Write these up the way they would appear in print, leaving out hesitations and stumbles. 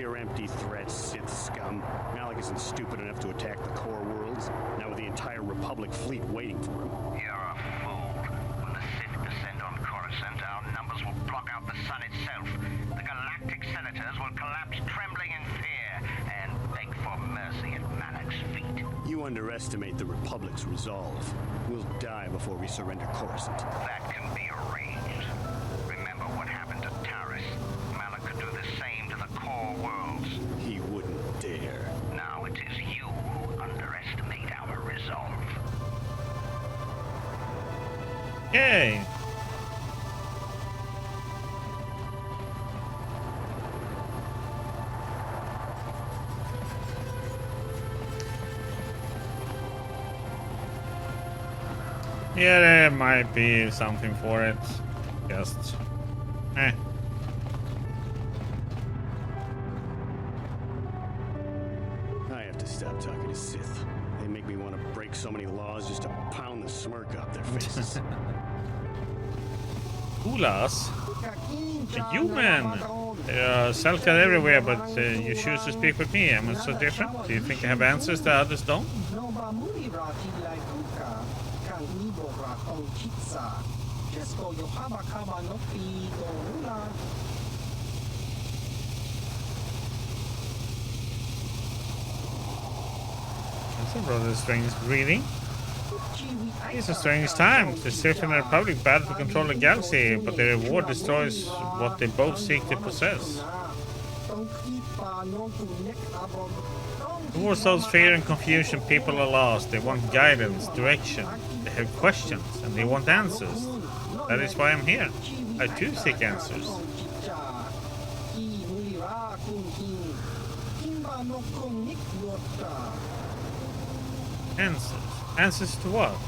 your empty threats, Sith scum. Malak isn't stupid enough to attack the core worlds, now with the entire Republic fleet waiting for him. You're a fool. When the Sith descend on Coruscant, our numbers will block out the sun itself. The galactic senators will collapse trembling in fear and beg for mercy at Malak's feet. You underestimate the Republic's resolve. We'll die before we surrender Coruscant. That can be arranged. Remember what happened to Taris. Malak could do the same to the core worlds. He wouldn't dare. Now it is you who underestimate our resolve. Yay! Yeah, there might be something for it. Just... eh. I have to stop talking to Sith. They make me want to break so many laws just to pound the smirk off their faces. Ulas? A human! Selkat everywhere, but you choose to speak with me. Am I so different? Do you think I have answers that others don't? That's a rather strange greeting. It's a strange time. The Sith and the Republic battle to control the galaxy, but the reward destroys what they both seek to possess. The war sows fear and confusion. People are lost. They want guidance, direction. They have questions, and they want answers. That is why I'm here. I too seek answers. Answers? Answers to what?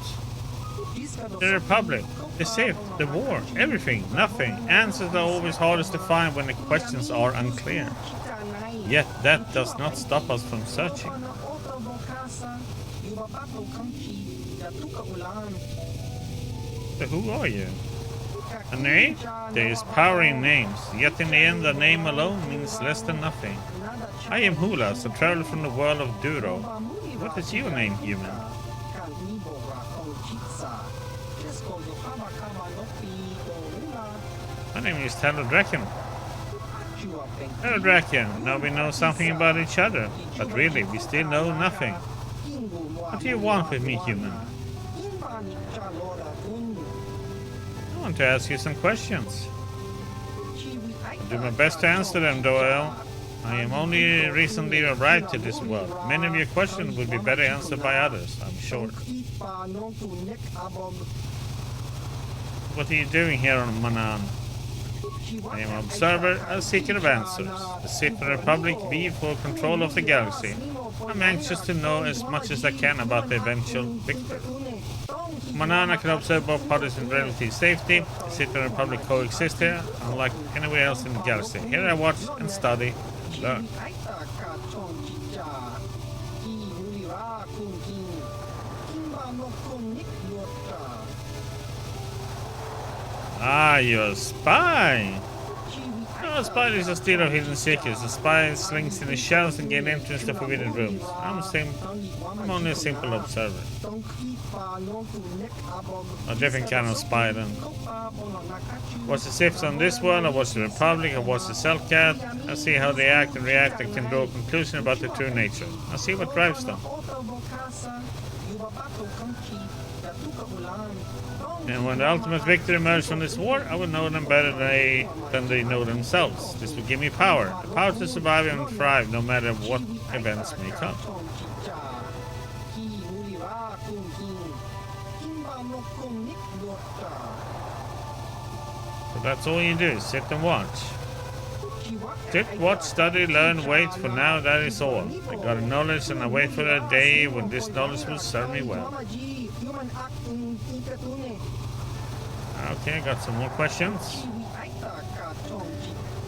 The Republic, the Sith, the war, everything, nothing. Answers are always hardest to find when the questions are unclear. Yet that does not stop us from searching. So who are you? A name? There is power in names, yet in the end a name alone means less than nothing. I am Hulas, a traveler from the world of Duro. What is your name, human? My name is Draken. Hello, Draken. Now we know something about each other, but really, we still know nothing. What do you want with me, human? I want to ask you some questions. I'll do my best to answer them, Doyle. I am only recently arrived to this world. Many of your questions will be better answered by others, I'm sure. What are you doing here on Manaan? I am an observer, a seeker of answers. The Sith and Republic vie for control of the galaxy. I'm anxious to know as much as I can about the eventual victory. Manaan, I can observe both parties in relative safety. The Sith and Republic coexist here, unlike anywhere else in the galaxy. Here I watch and study and learn. Ah, you're a spy! No, a spy is a stealer of hidden secrets. A spy slings in the shadows and gains entrance to forbidden rooms. I'm only a simple observer. A different kind of spy then. Watch the Siths on this world, I watch the Republic, I watch the Selkat. I see how they act and react and can draw a conclusion about their true nature. I see what drives them. And when the ultimate victor emerges from this war, I will know them better than they know themselves. This will give me power. The power to survive and thrive no matter what events may come. So that's all you do, sit and watch. Sit, watch, study, learn, wait. For now, that is all. I got knowledge and I wait for a day when this knowledge will serve me well. Okay, got some more questions.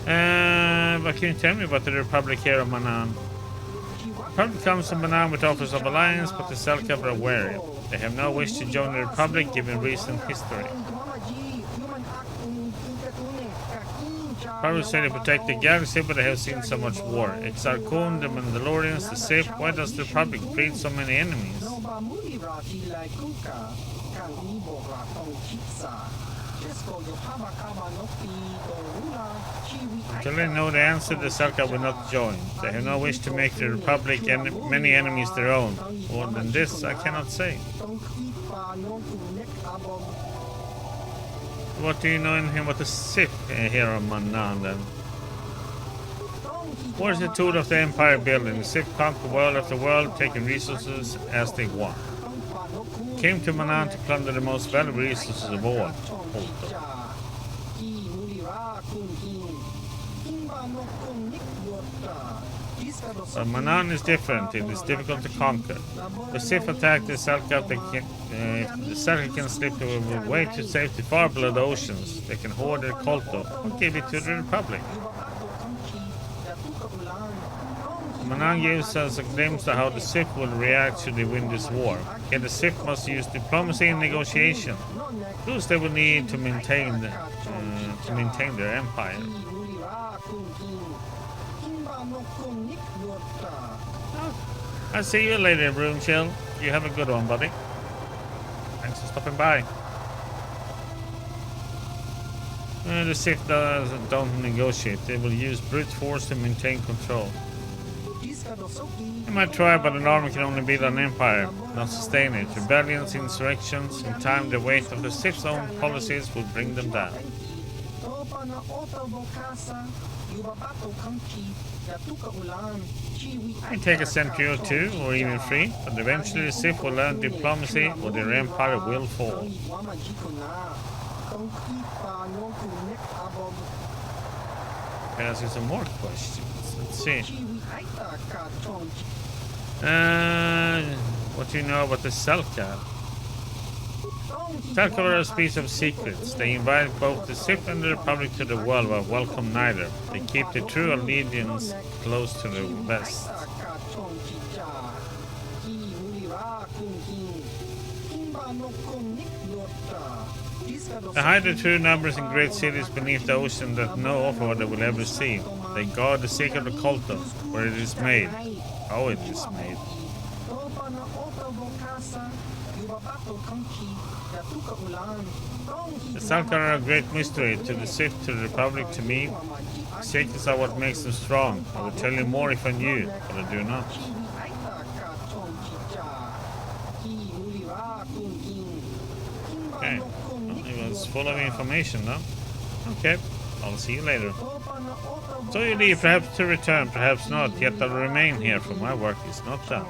But can you tell me about the Republic here of Manaan? The Republic comes to Manaan with offers of alliance, but the Selkat are wary. They have no wish to join the Republic given recent history. Probably say to protect the galaxy, but they have seen so much war. Exar Kun, the Mandalorians, the Sith. Why does the Republic breed so many enemies? Until they know the answer, the Selka will not join. They have no wish to make the Republic and many enemies their own. More than this, I cannot say. What do you know anything about the Sith here on Manaan then? What is the tool of the Empire building? The Sith conquer world after world, taking resources as they want. Came to Manaan to plunder the most valuable resources of all. But Manaan is different. It is difficult to conquer. The Sith attack the Selka. The Selka can slip away to safety far below the oceans. They can hoard their KOTOR or give it to the Republic. Manaan gives us a glimpse of how the Sith will react should they win this war. Yet the Sith must use diplomacy and negotiation. Those they will need to maintain their empire. I'll see you later, Broomchill. You have a good one, buddy. Thanks for stopping by. The Sith don't negotiate. They will use brute force to maintain control. They might try, but an army can only build an empire, not sustain it. Rebellions, insurrections, in time the weight of the Sith's own policies will bring them down. It may take a century or two, or even three, but eventually the Sith will learn diplomacy or their empire will fall. Can I ask you some more questions? Let's see. What do you know about the Selka? Selka are a species of secrets. They invite both the Sith and the Republic to the world, but welcome neither. They keep the true allegiance close to the west. They hide the true numbers in great cities beneath the ocean that no offworlder will ever see. They guard the secret of KOTOR, where it is made, how it is made. The Selka are a great mystery to the Sith, to the Republic, to me. Secrets are what makes them strong. I would tell you more if I knew, but I do not. Okay, well, it was full of information though. Okay, I'll see you later. So you leave, perhaps to return, perhaps not, yet I'll remain here, for my work is not done.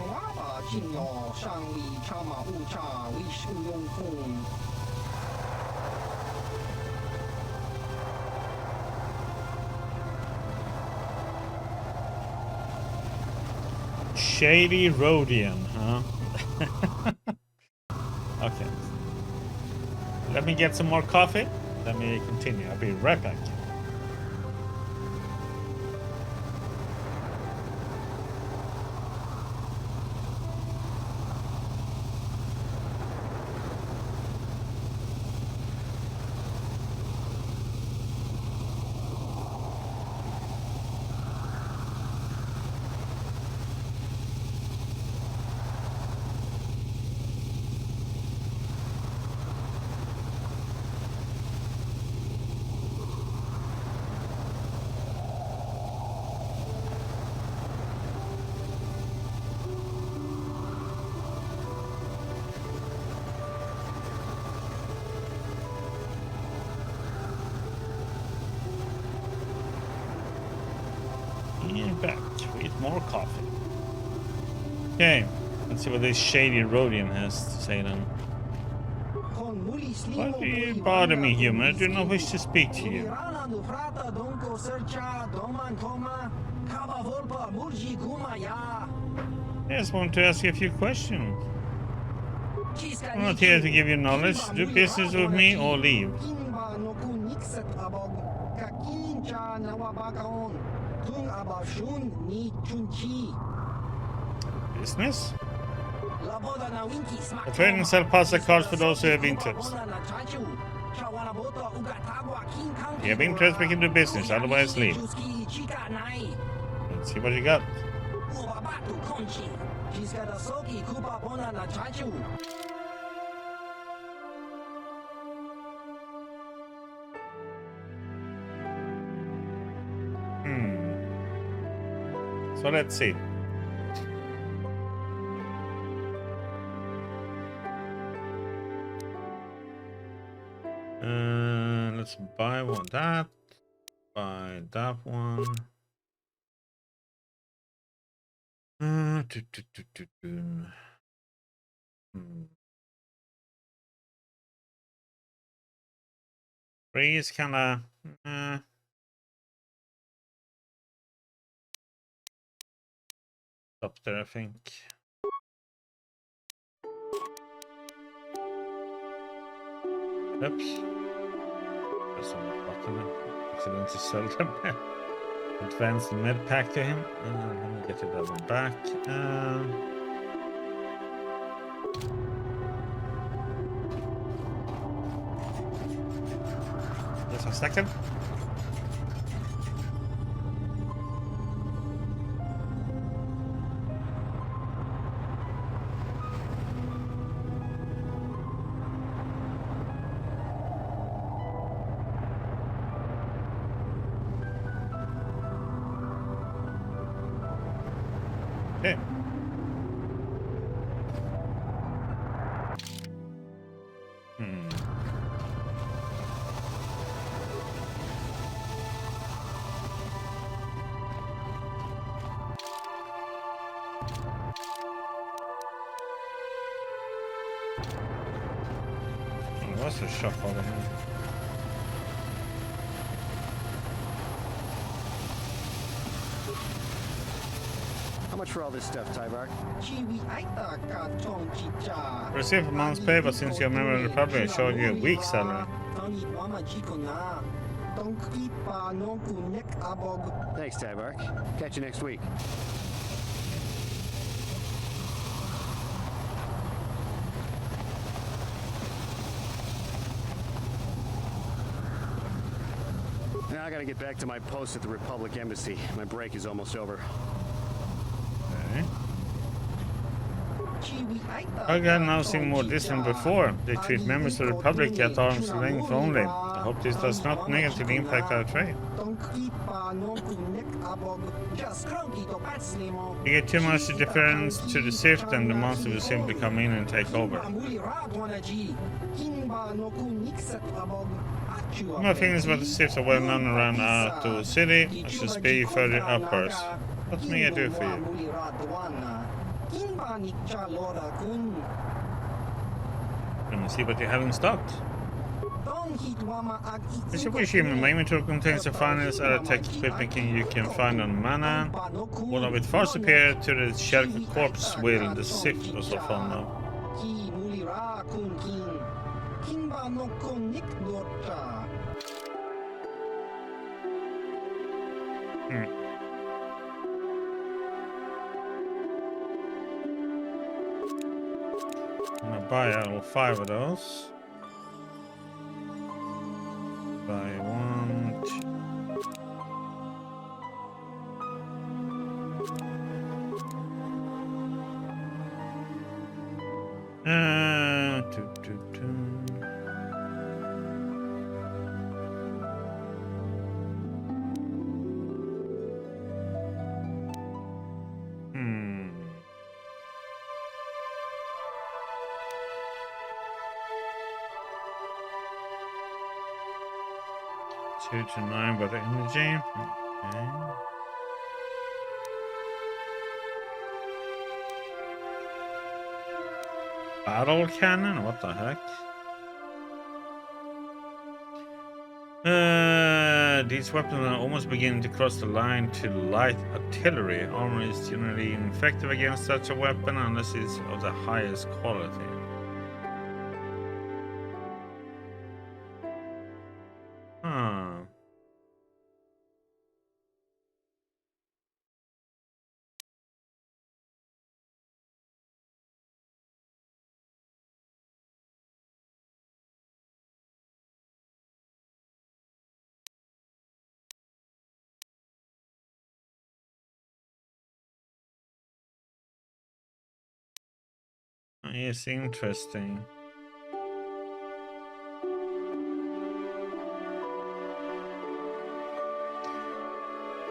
Shady Rodian, huh? Okay. Let me get some more coffee. Let me continue. I'll be right back. Back with more coffee. Okay, let's see what this shady Rodian has to say then. Why do you bother me, human? I do not wish to speak to you. I just want to ask you a few questions. I'm not here to give you knowledge. Do business with me or leave. Business? I trade and sell pasta cards for those who have interest. You're being interested, we can do business, otherwise leave. Let's see what you got. So let's see. Let's buy one that. Buy that one. Free is kinda up there, I think. Oops. There's some button. Accidentally sold them. Advanced med pack to him. Let me get that one back. Just a second. Okay. What's the shop over here? How much for all this stuff, Tybark? Receive a month's pay, but since you're a member of the Republic, I showed you a week's salary. Thanks, Tybark. Catch you next week. Now I gotta get back to my post at the Republic Embassy. My break is almost over. I got nothing more distant before. They treat members of the Republic at arm's length only. I hope this does not negatively impact our trade. You get too much difference to the Sith, and the monster will simply come in and take over. My feelings about the Sith are well known around Ahto City. I should speed you further upwards. What may I do for you? Let me see what you have in stock. This achievement, my inventory contains the finest tech equipment you can find on Manaan. All of it far superior to the Shell Corpse will the Sith was so fond of. I'm gonna buy all 5 of those. Buy 1. Two to 9 by the energy. Okay. Battle cannon? What the heck? These weapons are almost beginning to cross the line to light artillery. Armor is generally ineffective against such a weapon unless it's of the highest quality. It's interesting.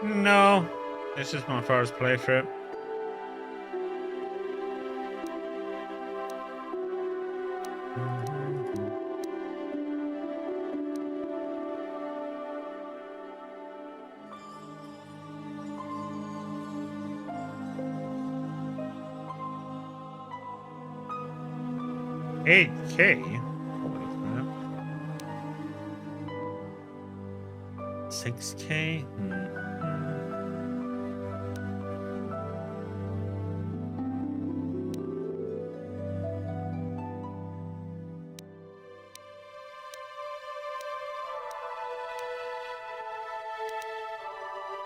No, this is my first playthrough. $8K? Holy crap. $6K?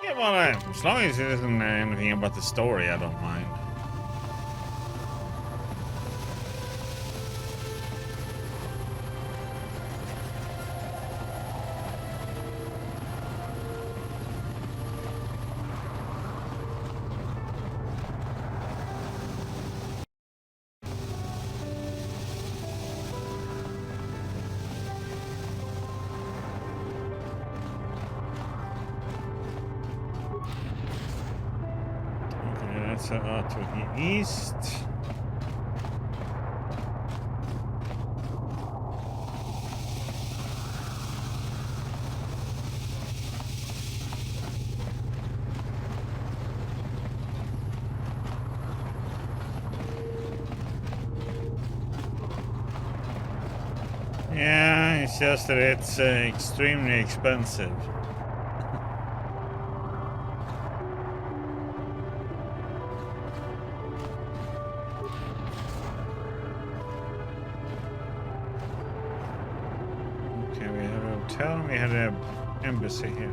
Yeah, well, as long as it isn't anything about the story, I don't mind. So to the east. Yeah, it's just that it's extremely expensive. We had an embassy here.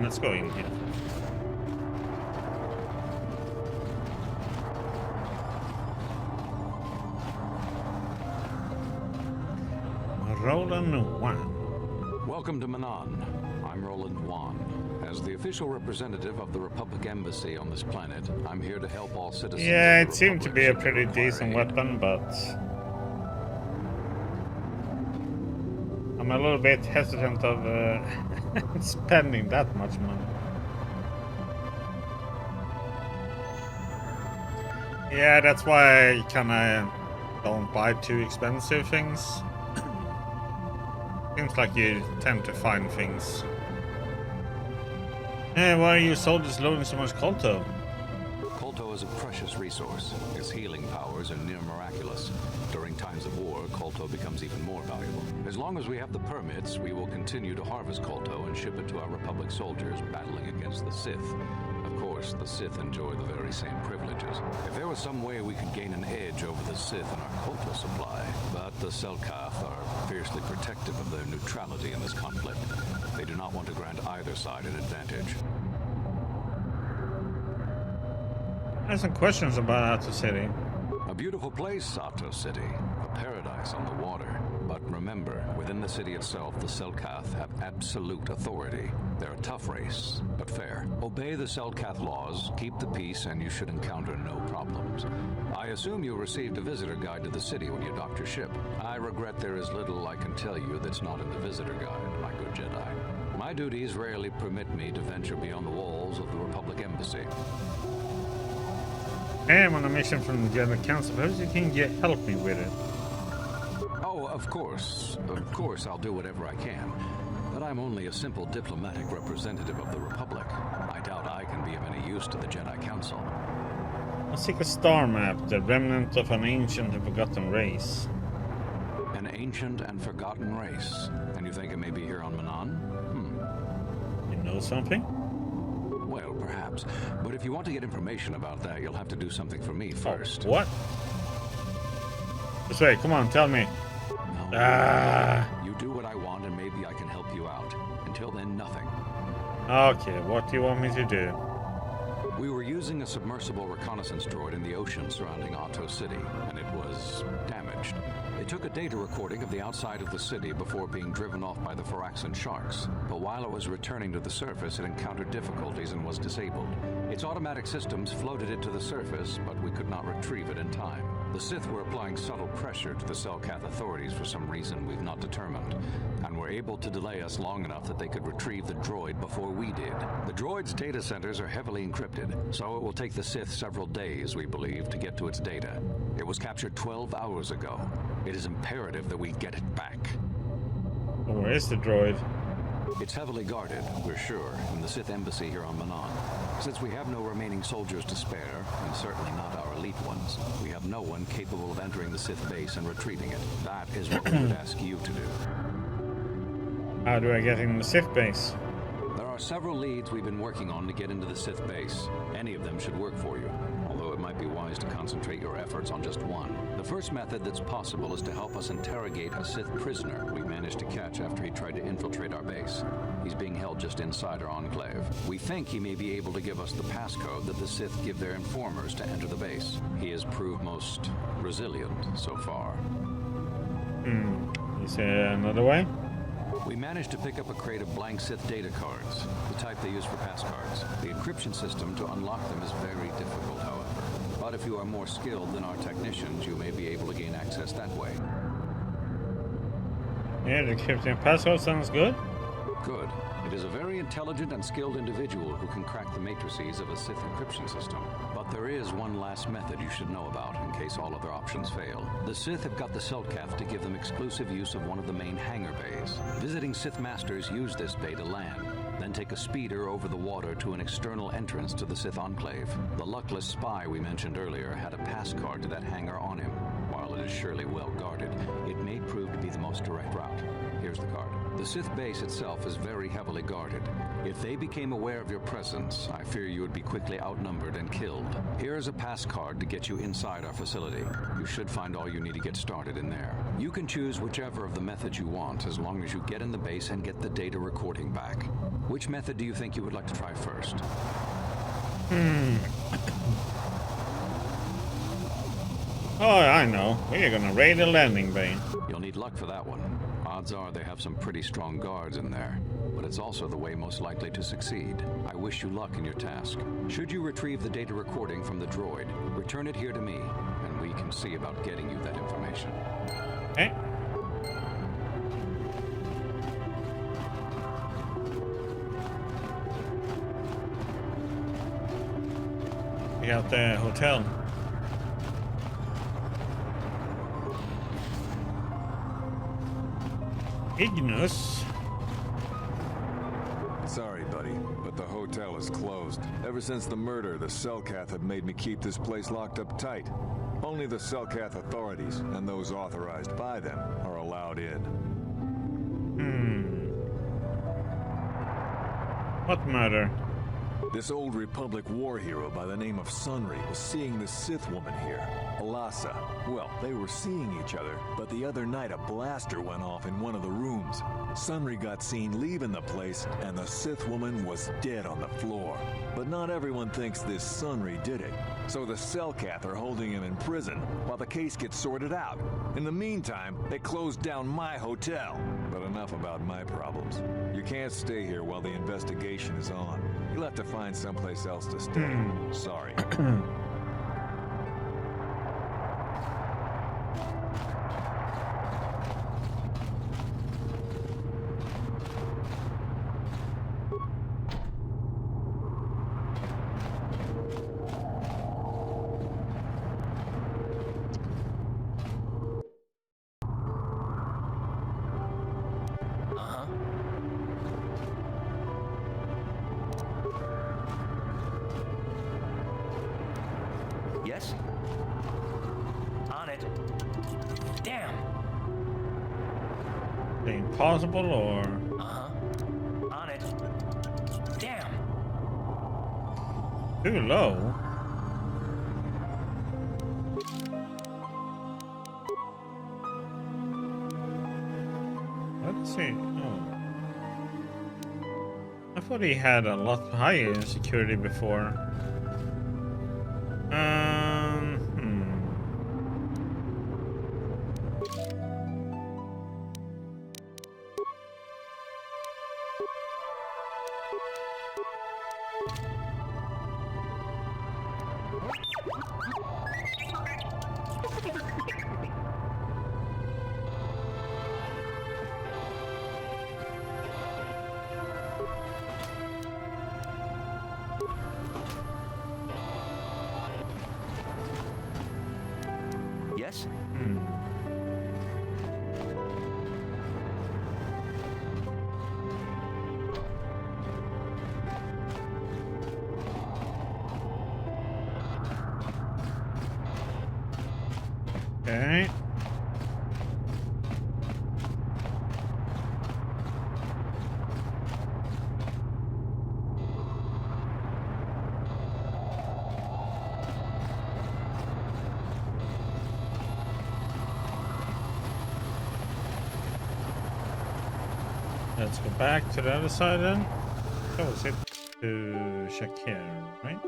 Let's go in here. Roland Wan. Welcome to Manaan. I'm Roland Wan. As the official representative of the Republic Embassy on this planet, I'm here to help all citizens. Yeah, it seemed to be a pretty decent weapon, but I'm a little bit hesitant of spending that much money. Yeah, that's why I kinda don't buy too expensive things. Seems like you tend to find things. Hey, why are you soldiers loading so much KOTOR? KOTOR is a precious resource. Its healing powers are near miraculous. During times of war, KOTOR becomes even more valuable. As long as we have the permits, we will continue to harvest KOTOR and ship it to our Republic soldiers battling against the Sith. Of course, the Sith enjoy the very same privileges. If there was some way we could gain an edge over the Sith in our KOTOR supply, but the Selkath are fiercely protective of their neutrality in this conflict. They do not want to grant either side an advantage. I have some questions about Ahto City. A beautiful place, Ahto City. A paradise on the water. But remember, within the city itself, the Selkath have absolute authority. They're a tough race, but fair. Obey the Selkath laws, keep the peace, and you should encounter no problems. I assume you received a visitor guide to the city when you docked your ship. I regret there is little I can tell you that's not in the visitor guide, my good Jedi. My duties rarely permit me to venture beyond the walls of the Republic Embassy. I am on a mission from the Jedi Council. Perhaps you can help me with it. Oh, of course. Of course, I'll do whatever I can. But I'm only a simple diplomatic representative of the Republic. I doubt I can be of any use to the Jedi Council. A secret star map, the remnant of an ancient and forgotten race. An ancient and forgotten race. And you think it may be here on Manaan? You know something? Well, perhaps. But if you want to get information about that, you'll have to do something for me first. Oh, what? This way, come on, tell me. No. You do what I want and maybe I can help you out. Until then, nothing. Okay, what do you want me to do? We were using a submersible reconnaissance droid in the ocean surrounding Otto City, and it was damaged. It took a data recording of the outside of the city before being driven off by the Firaxan sharks, but while it was returning to the surface, it encountered difficulties and was disabled. Its automatic systems floated it to the surface, but we could not retrieve it in time. The Sith were applying subtle pressure to the Selkath authorities for some reason we've not determined, and were able to delay us long enough that they could retrieve the droid before we did. The droid's data centers are heavily encrypted, so it will take the Sith several days, we believe, to get to its data. It was captured 12 hours ago. It is imperative that we get it back. Where is the droid? It's heavily guarded, we're sure, in the Sith embassy here on Manaan. Since we have no remaining soldiers to spare, and certainly not our elite ones, we have no one capable of entering the Sith base and retrieving it. That is what we would ask you to do. How do I get in the Sith base? There are several leads we've been working on to get into the Sith base. Any of them should work for you, although it might be wise to concentrate your efforts on just one. The first method that's possible is to help us interrogate a Sith prisoner we managed to catch after he tried to infiltrate our base. He's being held just inside our enclave. We think he may be able to give us the passcode that the Sith give their informers to enter the base. He has proved most resilient so far. Is there another way? We managed to pick up a crate of blank Sith data cards, the type they use for passcards. The encryption system to unlock them is very difficult, however. But if you are more skilled than our technicians, you may be able to gain access that way. Yeah, the encrypting passcode sounds good. Good. It is a very intelligent and skilled individual who can crack the matrices of a Sith encryption system. But there is one last method you should know about in case all other options fail. The Sith have got the Selkath to give them exclusive use of one of the main hangar bays. Visiting Sith Masters use this bay to land, then take a speeder over the water to an external entrance to the Sith Enclave. The luckless spy we mentioned earlier had a pass card to that hangar on him. While it is surely well guarded, it may prove to be the most direct route. Here's the card. The Sith base itself is very heavily guarded. If they became aware of your presence, I fear you would be quickly outnumbered and killed. Here is a pass card to get you inside our facility. You should find all you need to get started in there. You can choose whichever of the methods you want as long as you get in the base and get the data recording back. Which method do you think you would like to try first? Oh, I know. We're gonna raid the landing bay. You'll need luck for that one. Odds are they have some pretty strong guards in there, but it's also the way most likely to succeed. I wish you luck in your task. Should you retrieve the data recording from the droid, return it here to me, and we can see about getting you that information. Okay. We got the hotel. Ignis. Sorry, buddy, but the hotel is closed. Ever since the murder, the Selkath have made me keep this place locked up tight. Only the Selkath authorities, and those authorized by them, are allowed in. What murder? This Old Republic war hero by the name of Sunry was seeing the Sith woman here, Alasa. Well, they were seeing each other, but the other night a blaster went off in one of the rooms. Sunry got seen leaving the place, and the Sith woman was dead on the floor. But not everyone thinks this Sunry did it. So the Selkath are holding him in prison while the case gets sorted out. In the meantime, they closed down my hotel. But enough about my problems. You can't stay here while the investigation is on. You'll have to find someplace else to stay. Sorry. Yes? On it. Damn. The impossible or? On it. Damn. Too low. Let's see. Oh. I thought he had a lot higher security before. Hmm. Yes? Okay. Let's go back to the other side then. That was it to check here, right?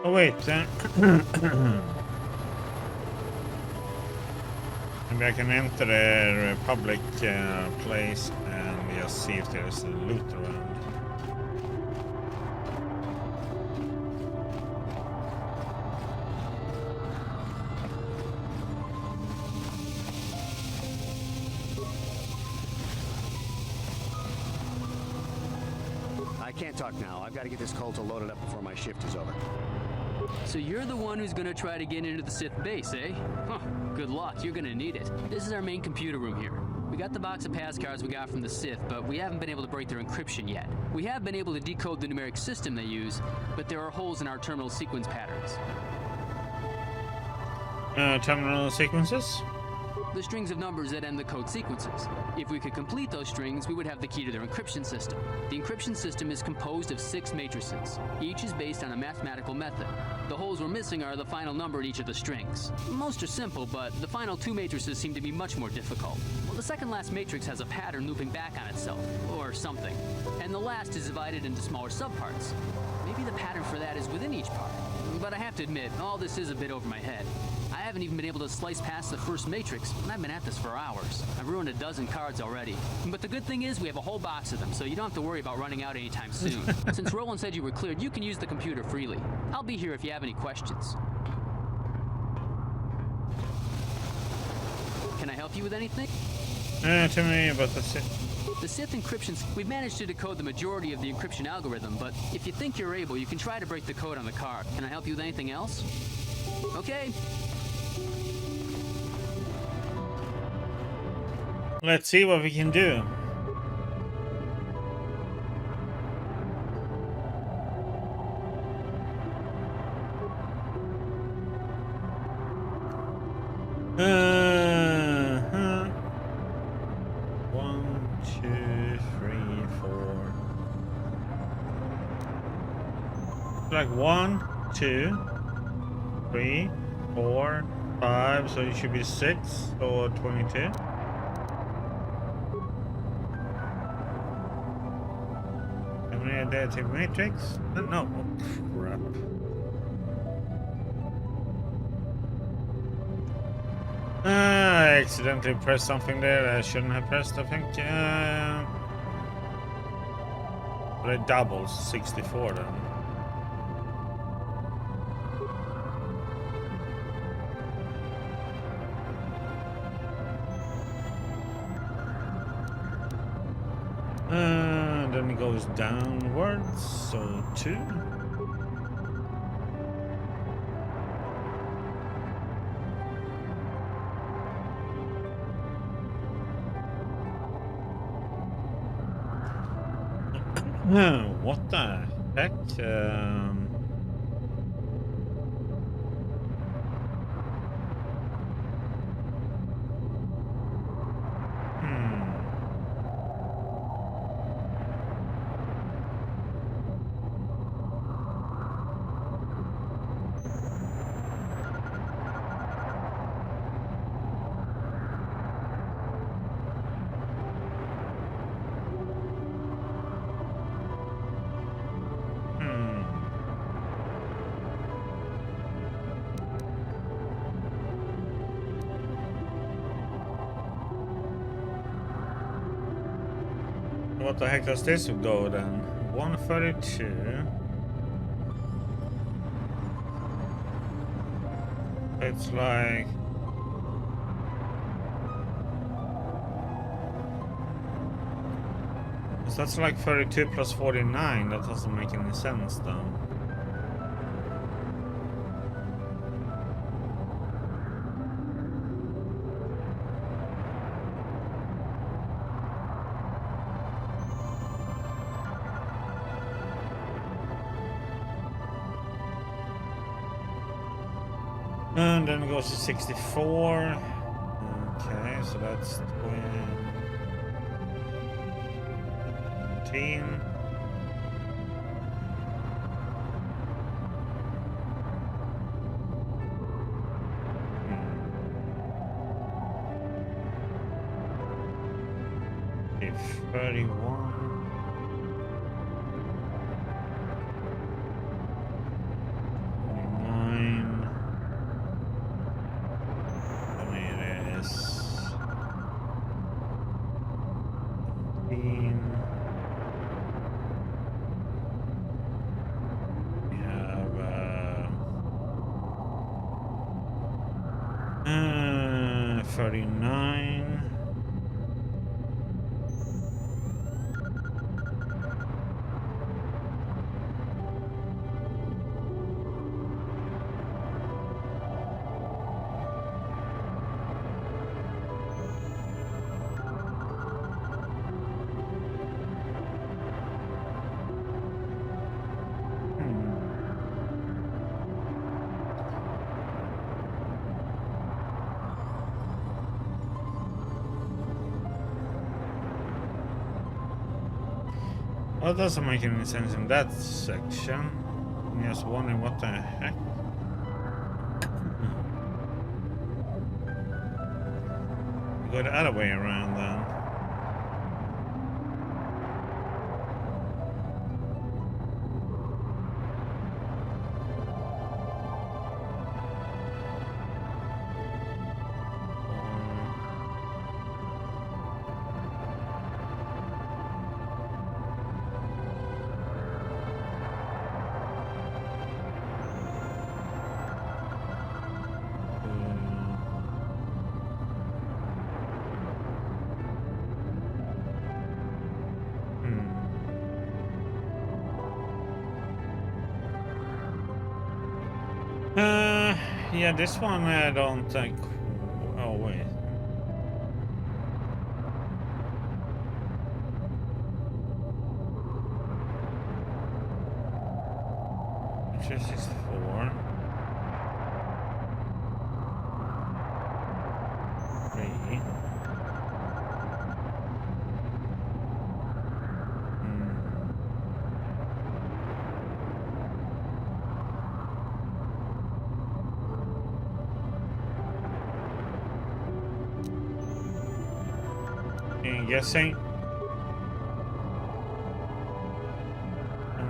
Oh wait, maybe I can enter the Republic place and just see if there's loot around. I can't talk now. I've got to get this Kolto loaded up before my shift is over. So you're the one who's gonna try to get into the Sith base, eh? Huh, good luck, you're gonna need it. This is our main computer room here. We got the box of pass cards we got from the Sith, but we haven't been able to break their encryption yet. We have been able to decode the numeric system they use, but there are holes in our terminal sequence patterns. Terminal sequences? The strings of numbers that end the code sequences. If we could complete those strings, we would have the key to their encryption system. The encryption system is composed of 6 matrices. Each is based on a mathematical method. The holes we're missing are the final number in each of the strings. Most are simple, but the final 2 matrices seem to be much more difficult. Well, the second last matrix has a pattern looping back on itself, or something. And the last is divided into smaller subparts. Maybe the pattern for that is within each part. But I have to admit, all this is a bit over my head. I haven't even been able to slice past the first matrix, and I've been at this for hours. I've ruined a dozen cards already. But the good thing is we have a whole box of them, so you don't have to worry about running out anytime soon. Since Roland said you were cleared, you can use the computer freely. I'll be here if you have any questions. Can I help you with anything? Tell me about the Sith. The Sith encryptions, we've managed to decode the majority of the encryption algorithm, but if you think you're able, you can try to break the code on the card. Can I help you with anything else? Okay. Let's see what we can do. One, two, three, four. Like 1, 2, 3, 4, 5. So it should be 6 or 22. Additive matrix? No. Oh, crap. I accidentally pressed something there I shouldn't have pressed, I think. But it doubles 64 then. Then it goes downwards, so 2. What the heck? what the heck does this go then? 132. It's like... That's like 32 plus 49. That doesn't make any sense though. And then it goes to 64. Okay, so that's 20. Okay, 31. 29. Then it is 17. We have 39. Well, that doesn't make any sense in that section. I'm just wondering what the heck. Go the other way around then. Yeah, this one I don't think. Oh wait. Just 64. 3. Guessing.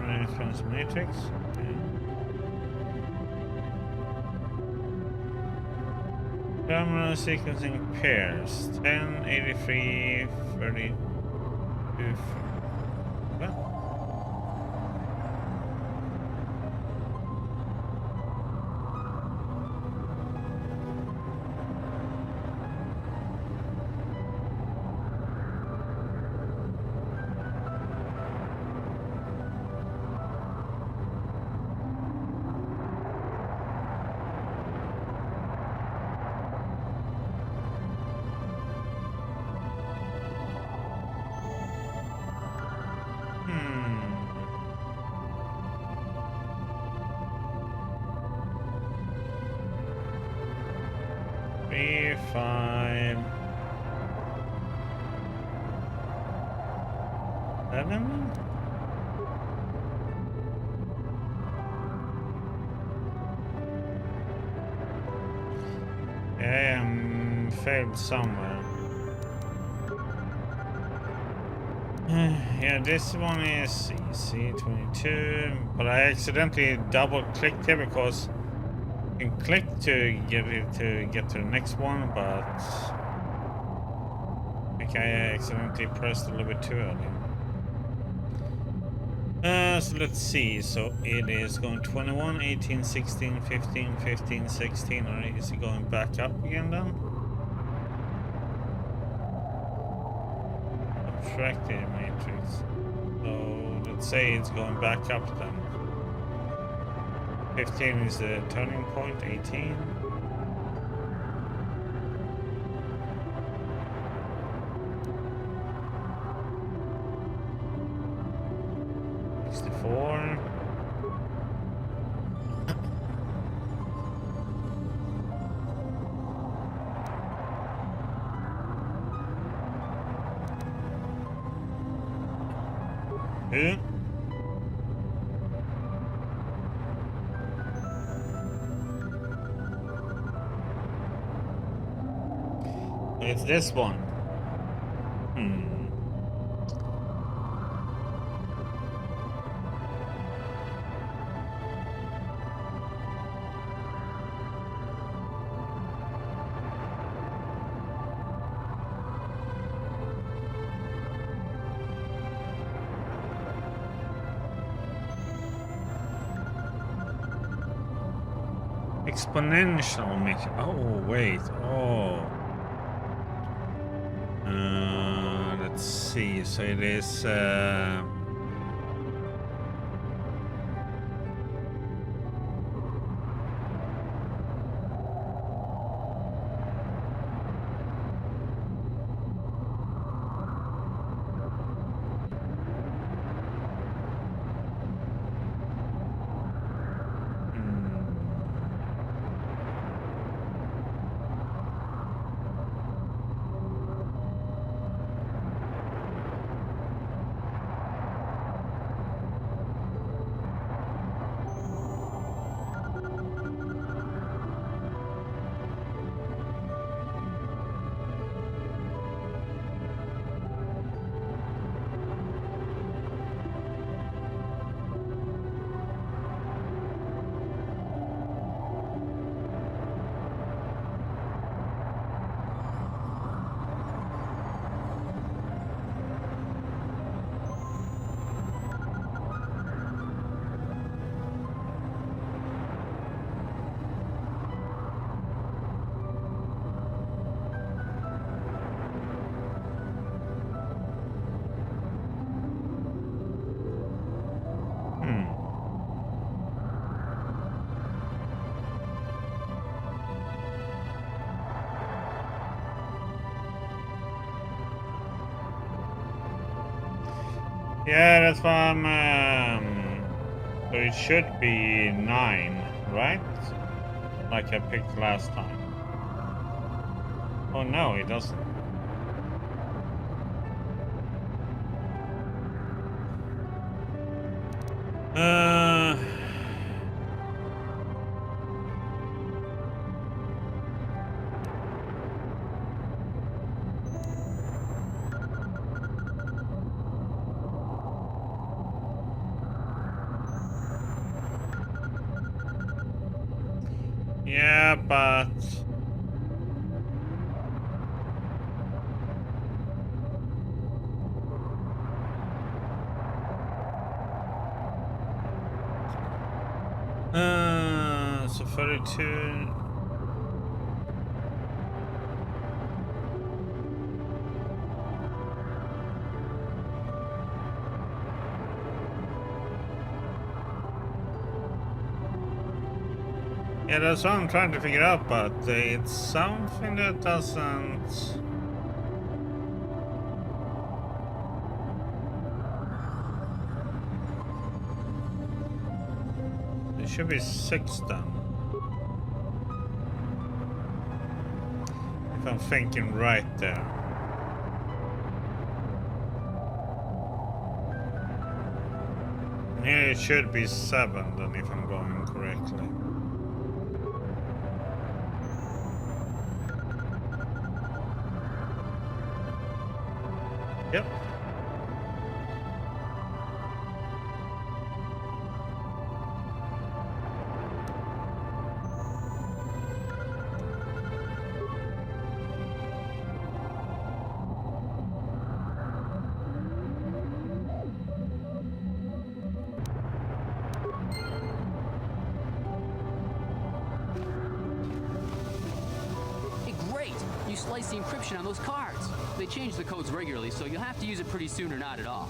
Reference matrix. Okay. Terminal sequencing pairs. 10, 83, 32. What? Failed somewhere. Yeah, this one is easy, 22, but I accidentally double clicked here because you can click to get to the next one, but I think I accidentally pressed a little bit too early. So let's see. So it is going 21, 18, 16, 15, 15, 16. Or is it going back up again then? Subtracted matrix. So let's say it's going back up then. 15 is the turning point, 18. It's this one. Exponential mix. Oh, wait. Oh. Let's see. So it is. Yeah, that's why I'm. So it should be 9, right? Like I picked last time. Oh no, it doesn't. Yeah, but so 32. Yeah, that's what I'm trying to figure out, but it's something that doesn't. It should be 6 then. If I'm thinking right there. Here it should be 7 then, if I'm going correctly. Yep. splice the encryption on those cards. They change the codes regularly, so you'll have to use it pretty soon or not at all.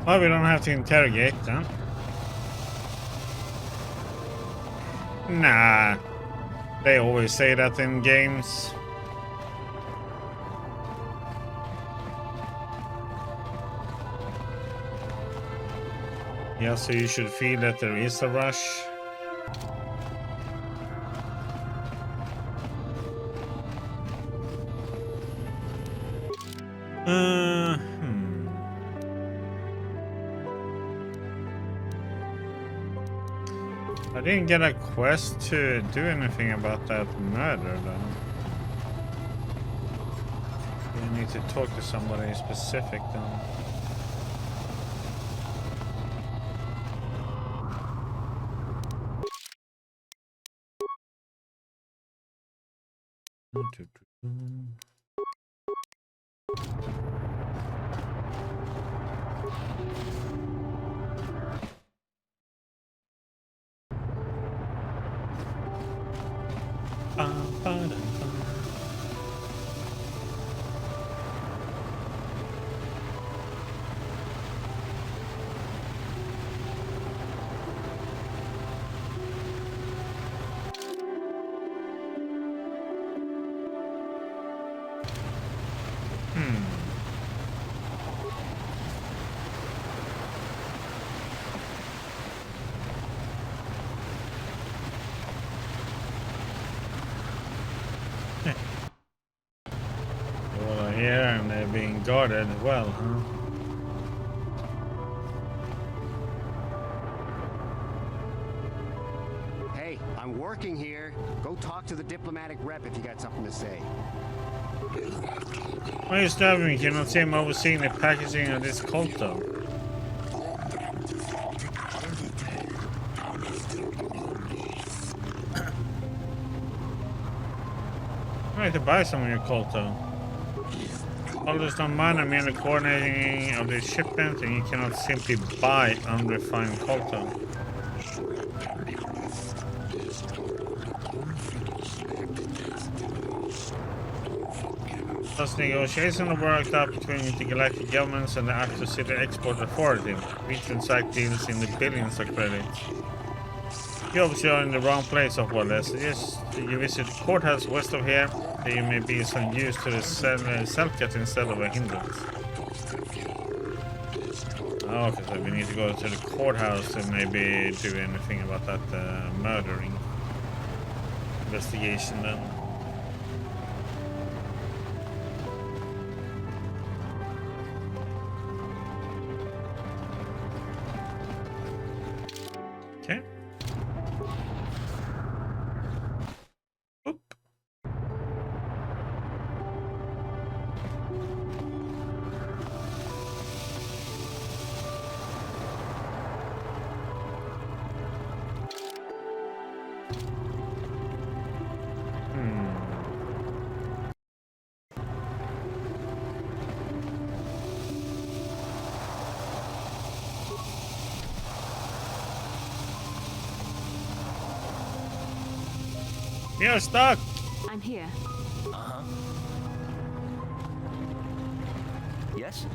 Well, we don't have to interrogate them. Nah. They always say that in games. Yeah, so you should feel that there is a rush. I didn't get a quest to do anything about that murder, though. You need to talk to somebody specific, then. Here and they're being guarded well, huh? Hey, I'm working here. Go talk to the diplomatic rep if you got something to say. Why are you stabbing me? Cannot see him overseeing the packaging of this KOTOR. I need to buy some of your KOTOR. Others don't mind, I'm merely coordinating of the shipment, and you cannot simply buy unrefined KOTOR. Thus, negotiations are worked out between the galactic governments and the Actor City Export Authority. Each site deals in the billions of credits. You obviously are in the wrong place, of what I suggest you visit the courthouse west of here. There you may be some use to the self-cut instead of a hindrance. Oh, okay, so we need to go to the courthouse to maybe do anything about that murdering investigation then. Okay. Oop. You're stuck. I'm here. Uh-huh. Yes?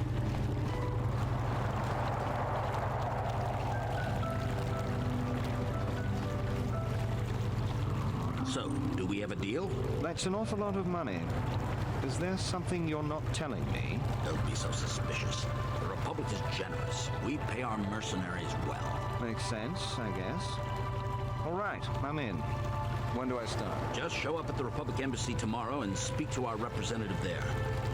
So, do we have a deal? That's an awful lot of money. Is there something you're not telling me? Don't be so suspicious. The Republic is generous. We pay our mercenaries well. Makes sense, I guess. All right, I'm in. When do I start? Just show up at the Republic Embassy tomorrow and speak to our representative there.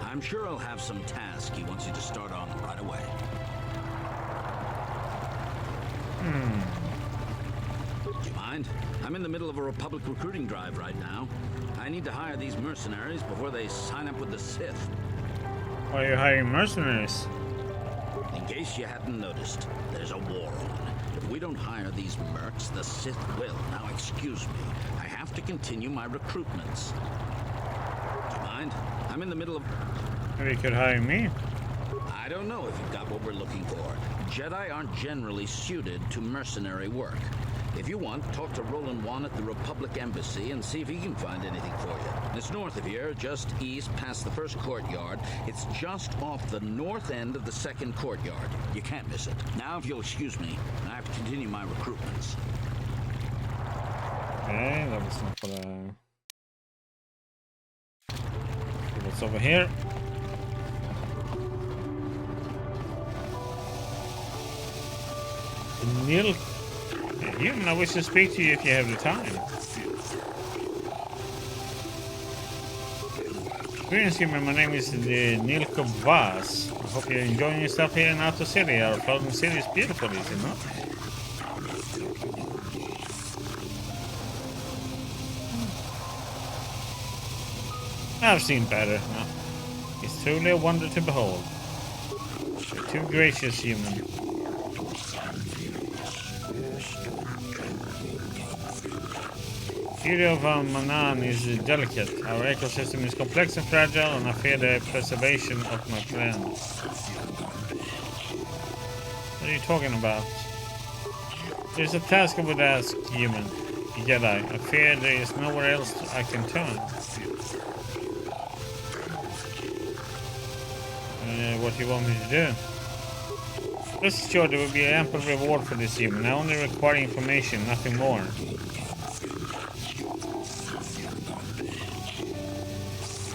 I'm sure he'll have some task he wants you to start on right away. Do you mind? mind? I'm in the middle of a Republic recruiting drive right now. I need to hire these mercenaries before they sign up with the Sith. Why are you hiring mercenaries? In case you hadn't noticed, there's a war on. If we don't hire these mercs, the Sith will. Now, excuse me. I have to continue my recruitments. Do you mind? I'm in the middle of... Maybe you could hire me. I don't know if you've got what we're looking for. Jedi aren't generally suited to mercenary work. If you want, talk to Roland Wan at the Republic Embassy and see if he can find anything for you. It's north of here, just east past the first courtyard. It's just off the north end of the second courtyard. You can't miss it. Now, if you'll excuse me, I have to continue my recruitments. Okay, that was not for the... What's over here? Neil... Human, I wish to speak to you if you have the time. Greetings, human. My name is Nilko Vaz. I hope you're enjoying yourself here in Outer City. Our floating city is beautiful, is it not? I've seen better. No. It's truly a wonder to behold. You're too gracious, human. The beauty of Manaan is delicate. Our ecosystem is complex and fragile, and I fear the preservation of my friend. What are you talking about? There's a task I would ask, human. Jedi. I fear there is nowhere else I can turn. What do you want me to do? Rest assured there will be ample reward for this human. I only require information, nothing more.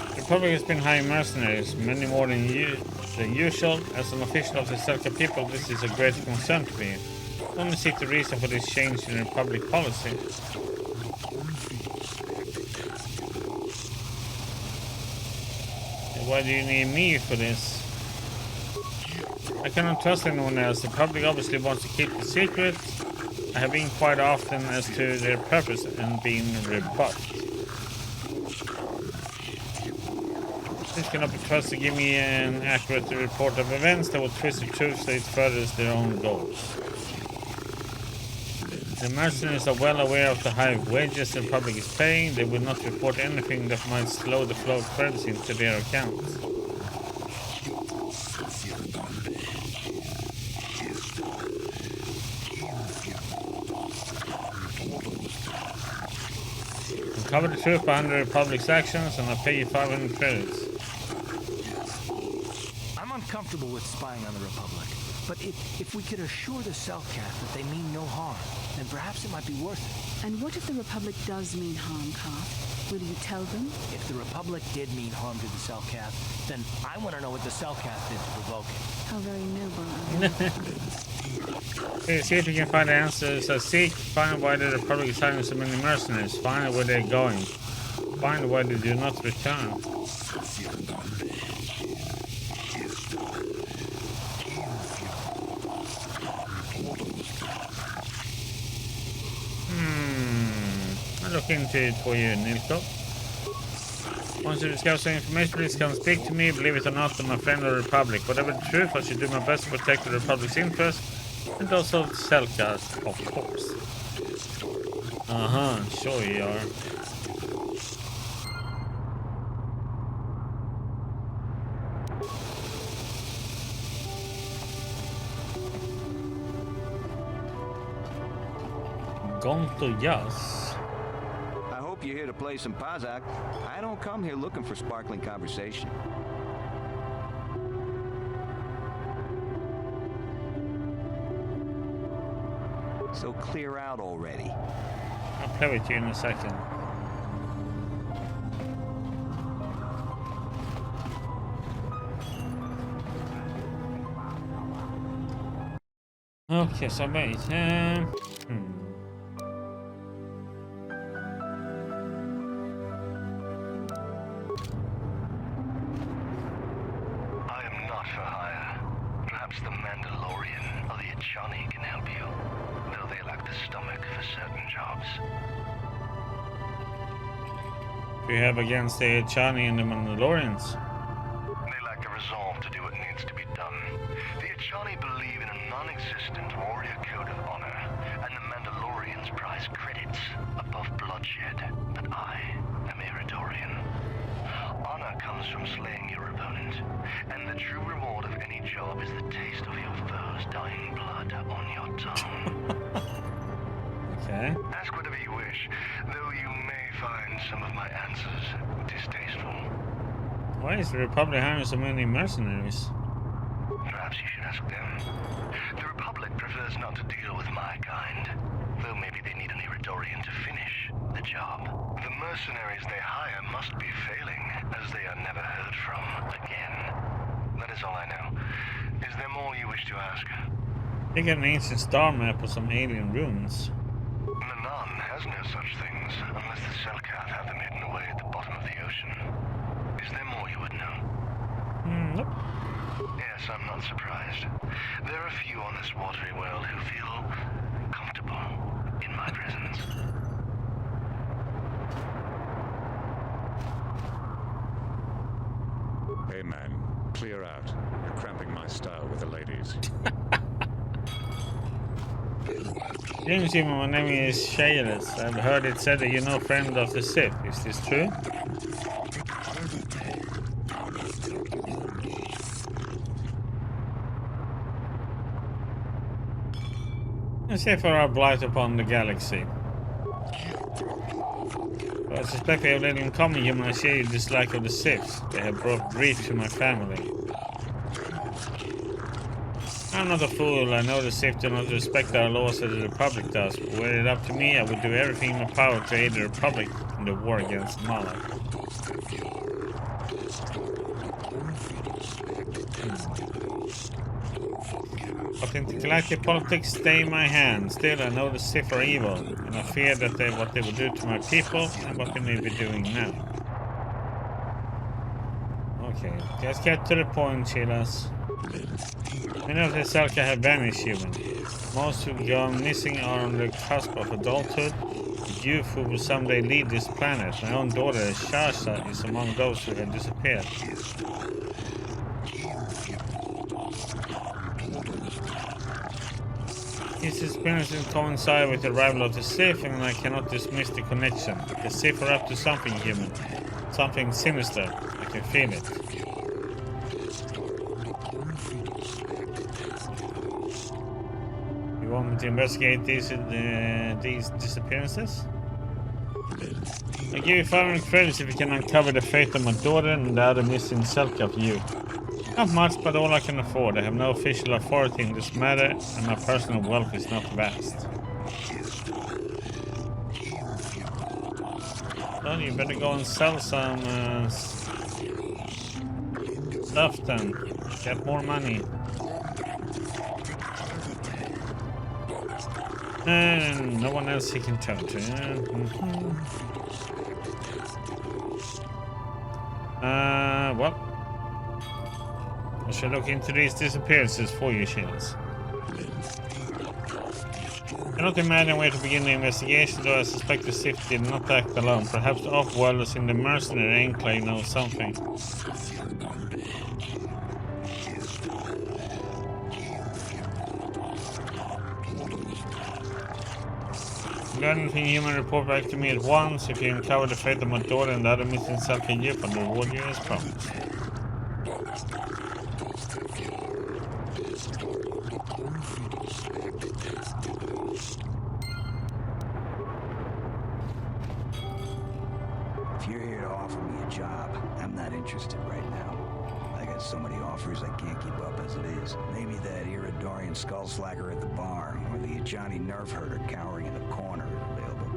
The Republic has been hiring mercenaries, many more than usual. As an official of the Selka people, this is a great concern to me. I only seek the reason for this change in Republic policy. Why do you need me for this? I cannot trust anyone else. The public obviously wants to keep the secret. I have been quite often as to their purpose and been rebuffed. This cannot be trusted to give me an accurate report of events that will twist the truth so it furthers their own goals. The mercenaries are well aware of the high wages the public is paying. They will not report anything that might slow the flow of credits into their accounts. Cover the truth behind the Republic's actions, and I'll pay you 500 credits. I'm uncomfortable with spying on the Republic, but if we could assure the Selkath that they mean no harm, then perhaps it might be worth it. And what if the Republic does mean harm, Kath? Will you tell them? If the Republic did mean harm to the Selkath, then I want to know what the Selkath did to provoke it. How very noble of you. Okay, see if you can find the answers. Seek, find why the Republic is hiring so many mercenaries. Find where they're going. Find why they do not return. I'll look into it for you, Nilko. Once you discover some information, please come speak to me. Believe it or not, I'm a friend of the Republic. Whatever the truth, I should do my best to protect the Republic's interests. And also Selkath, of course. Sure you are. Gonto Yas. I hope you're here to play some Pazak. I don't come here looking for sparkling conversation. So clear out already. I'll play with you in a second. Okay, så wait. Perhaps the Mandalorian or the Achani can help you, though they lack the stomach for certain. jobs. We have against the Chani and the Mandalorians. They lack the resolve to do what needs to be done. The Achani believe in a non-existent warrior code of honor, and the Mandalorians prize credits above bloodshed. But I am Eridorian. Honor comes from slaying your opponent, and the true reward of any job is the taste of your foe's dying blood on your tongue. Okay. Ask whatever you wish, though you may find some of my answers distasteful. Why is the Republic hiring so many mercenaries? Perhaps you should ask them. The Republic prefers not to deal with my kind, though maybe they need an Eridorian to finish the job. The mercenaries they hire must be failing, as they are never heard from again. That is all I know. Is there more you wish to ask? They got an ancient star map with some alien ruins. Manaan has no such things, unless the Selkath have them hidden away at the bottom of the ocean. Is there more you would know? Nope. Yes, I'm not surprised. There are few on this watery world who feel comfortable in my presence. Hey man, clear out. You're cramping my style with the ladies. James, my name is Shaylis. I've heard it said that you're no friend of the Sith. Is this true? The Sith are a blight upon the galaxy. But I suspect they have little in common human. I share your dislike of the Siths. They have brought grief to my family. I'm not a fool. I know the Sith do not respect our laws as the Republic does, but were it up to me, I would do everything in my power to aid the Republic in the war against Mala. But intergalactic politics stay in my hands. Still, I know the Sith are evil, and I fear that what they will do to my people and what they may be doing now. Okay, just get to the point, Chilas. Many of the Selka have vanished, human. Most who have gone missing are on the cusp of adulthood. The youth who will someday lead this planet. My own daughter, Shasha, is among those who have disappeared. His experiences coincide with the arrival of the Sith, and I cannot dismiss the connection. The Sith are up to something, human. Something sinister. I can feel it. You want me to investigate these disappearances? I'll give you 500 credits if you can uncover the fate of my daughter and the other missing Selka for you. Not much, but all I can afford. I have no official authority in this matter, and my personal wealth is not vast. Well, you better go and sell some stuff then. Get more money. And no one else he can turn to. Well, I shall look into these disappearances for you, Shields. I cannot imagine where to begin the investigation, though I suspect the Sith did not act alone. Perhaps the off-worlders in the mercenary enclave know something. Learn anything human, report back to me at once. If you uncover the fate of my daughter and the other missing Selka youth, I'll reward you as promised. If you're here to offer me a job, I'm not interested right now. I got so many offers I can't keep up as it is. Maybe that Eridorian skull slacker at the bar, or the Johnny nerf herder cowering in the corner is available.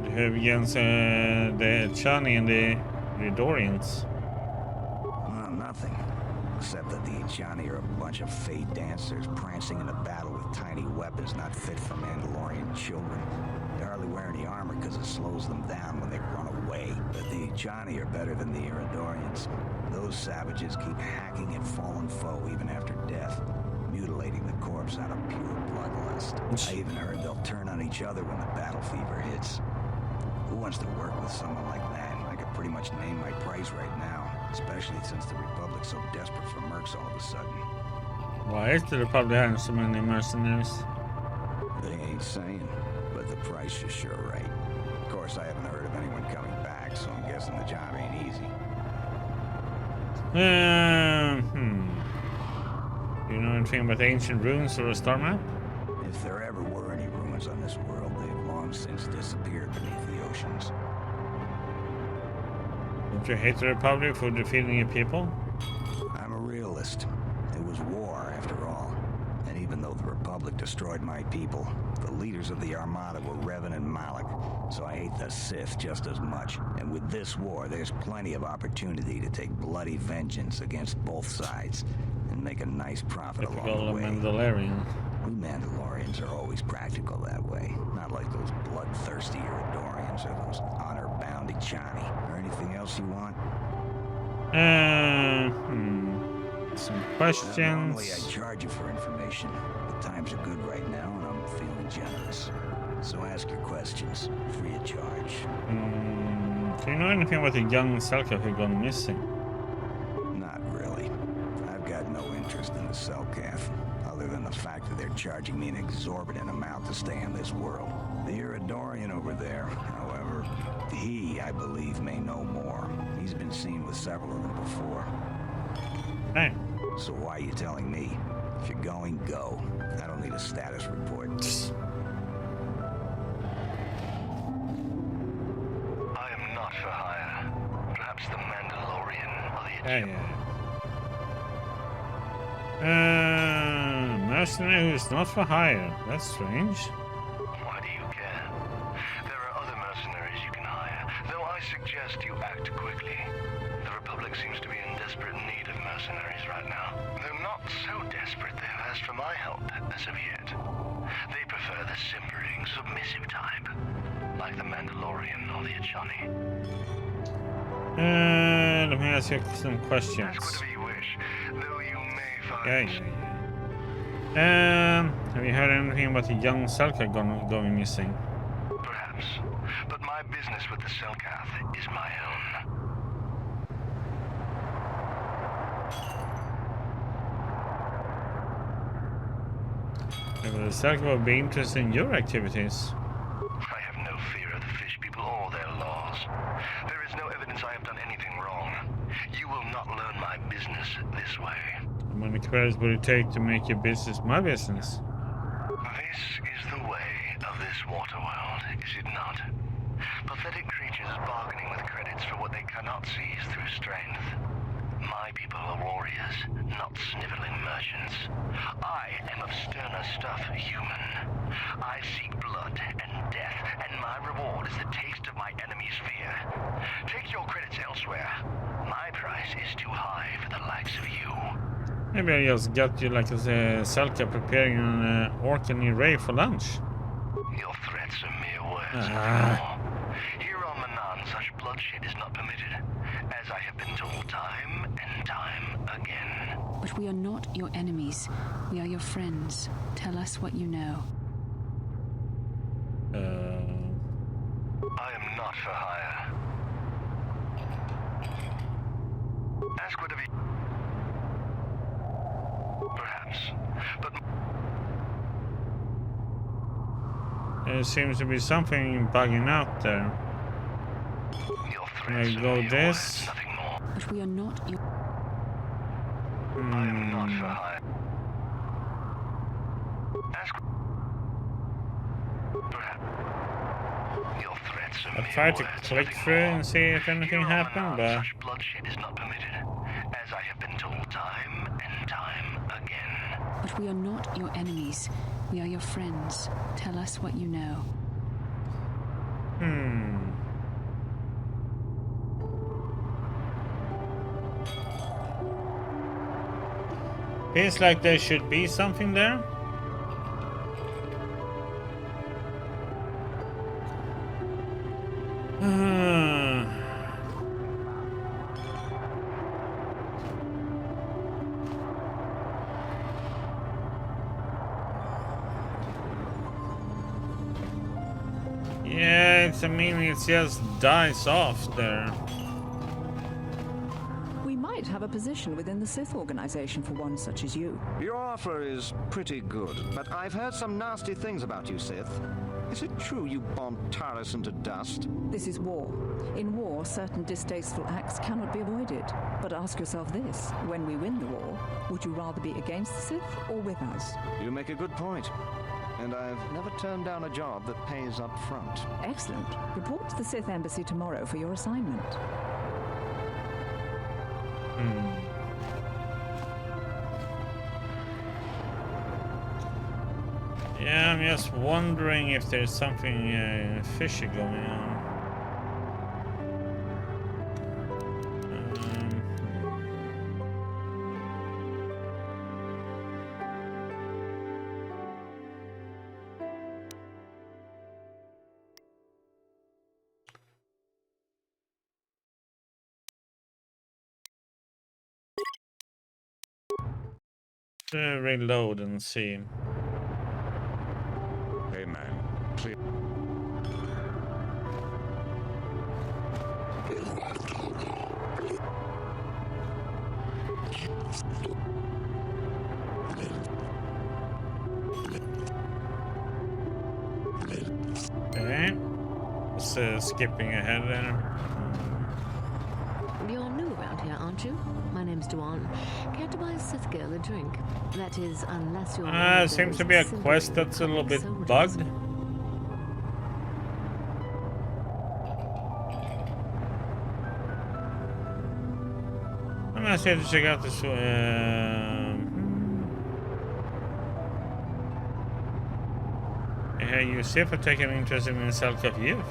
You have against the Chani and the Eridorians. Nothing. Except that the Johnny are a bunch of fey dancers prancing in a battle with tiny weapons not fit for Mandalorian children. They hardly wear any armor because it slows them down when they run away. But the Johnny are better than the Eridorians. Those savages keep hacking at fallen foe even after death, mutilating the corpse out of pure bloodlust. realist. I even heard they'll turn on each other when the battle fever hits. Who wants to work with someone like that? I could pretty much name my price right now, especially since the Republic's so desperate for mercs all of a sudden. Why is the Republic having so many mercenaries? They ain't saying, but the price is sure right. Of course, I haven't heard of anyone coming back, so I'm guessing the job ain't easy. Do you know anything about ancient ruins or a star map? If there ever were any ruins on this world, they've long since disappeared beneath the oceans. Don't you hate the Republic for defeating your people? I'm a realist. It was war, after all. And even though the Republic destroyed my people, the leaders of the Armada were Revan and Malak. So I hate the Sith just as much. And with this war, there's plenty of opportunity to take bloody vengeance against both sides and make a nice profit along the way. Mandalorian. We Mandalorians are always practical that way. Not like those bloodthirsty Eridorians or those honor-bound Ichani. Or anything else you want? Some questions. Normally I charge you for information, but times are good right now and I'm feeling generous. So ask your questions, free of charge. Do you know anything about the young Selka who gone missing? Not really. I've got no interest in the Selkath, other than the fact that they're charging me an exorbitant amount to stay in this world. The Eridorian over there, however, he, I believe, may know more. He's been seen with several of them before. Hey. So why are you telling me? If you're going, go. I don't need a status report. I am not for hire. Perhaps the Mandalorian or the mercenary who's not for hire. That's strange. Why do you care? There are other mercenaries you can hire, though I suggest you act quickly. The Republic seems to be in desperate need of mercenaries right now. Though not so desperate they've asked for my help as of yet. They prefer the simpering, submissive type, like the Mandalorian or the Ichani. Let me ask you some questions. Ask whatever you wish, though you may find... Have you heard anything about the young Selka going missing? Perhaps, but my business with the Selkath is my own. Maybe the Selka will be interested in your activities. I have no fear of the fish people or their laws. There is no evidence I have done anything wrong. You will not learn my business this way. How many credits would it take to make your business my business? This is the way of this water world, is it not? Pathetic creatures bargaining with credits for what they cannot seize through strength. My people are warriors, not sniveling merchants. I am of sterner stuff, human. I seek blood and death, and my reward is the taste of my enemy's fear. Take your credits elsewhere. My price is too high for the likes of you. Maybe I just got you like a Selka preparing an Orkney Ray for lunch. Your threats are mere words. Here on Manaan, such bloodshed is not permitted, as I have been told time and time again. But we are not your enemies. We are your friends. Tell us what you know. I am not for hire. Ask whatever you... Perhaps, but... There seems to be something bugging out there. Can I go this? But we are not your... I am not for hire. Ask... Perhaps... Your threats are I tried to click through and see if anything happened, but... Such bloodshed is not permitted, as I have been told time and time again. But we are not your enemies. We are your friends. Tell us what you know. Feels like there should be something there. I mean, it just dies off there. We might have a position within the Sith organization for one such as you. Your offer is pretty good, but I've heard some nasty things about you, Sith. Is it true you bombed Taris into dust? This is war. In war, certain distasteful acts cannot be avoided. But ask yourself this, when we win the war, would you rather be against the Sith or with us? You make a good point. And I've never turned down a job that pays up front. Excellent. Report to the Sith Embassy tomorrow for your assignment. Yeah, I'm just wondering if there's something fishy going on. Reload and see. Hey man, clear. Okay. Just skipping ahead there. You're new around here, aren't you? My name's Duan. Care to buy a Sith girl a drink? That is, unless you're... Seems to be a quest that's a little bit bugged. I'm gonna say to check out this. You Sith are taking an interest in the Selkath youth.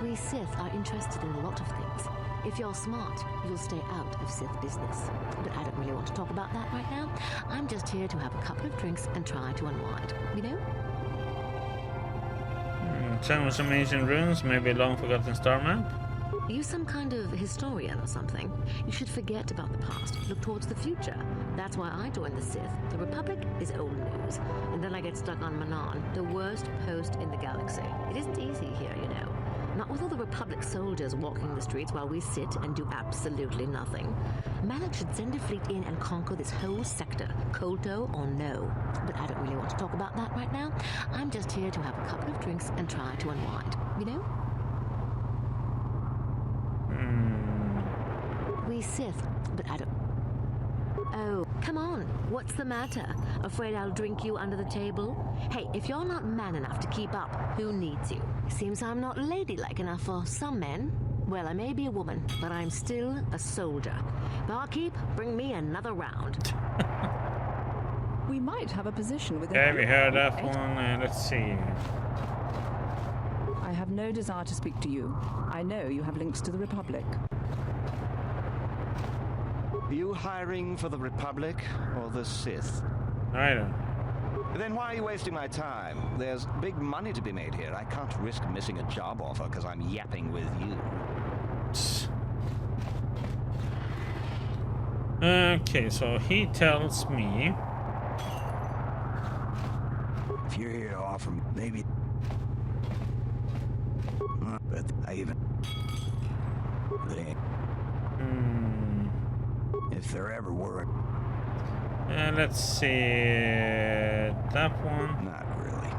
We Sith are interested in a lot of things. If you're smart, you'll stay out of Sith business. But I don't really want to talk about that right now. I'm just here to have a couple of drinks and try to unwind, you know? Sounds some ancient ruins, maybe a long forgotten star map. You some kind of historian or something. You should forget about the past, look towards the future. That's why I joined the Sith. The Republic is old news. And then I get stuck on Manaan, the worst post in the galaxy. It isn't easy here, you know. Not with all the Republic soldiers walking the streets while we sit and do absolutely nothing. Manaan should send a fleet in and conquer this whole sector, KOTOR or no. But I don't really want to talk about that right now. I'm just here to have a couple of drinks and try to unwind, you know? We Sith, but I don't... Oh, come on. What's the matter? Afraid I'll drink you under the table? Hey, if you're not man enough to keep up, who needs you? Seems I'm not ladylike enough for some men. Well, I may be a woman, but I'm still a soldier. Barkeep, bring me another round. We might have a position within... Okay, we heard that one. Let's see. I have no desire to speak to you. I know you have links to the Republic. Are you hiring for the Republic or the Sith? I don't. Then why are you wasting my time? There's big money to be made here. I can't risk missing a job offer because I'm yapping with you. Okay, so he tells me... If you're here to offer me, maybe... But I even... If there ever were... let's see... that one. Not really.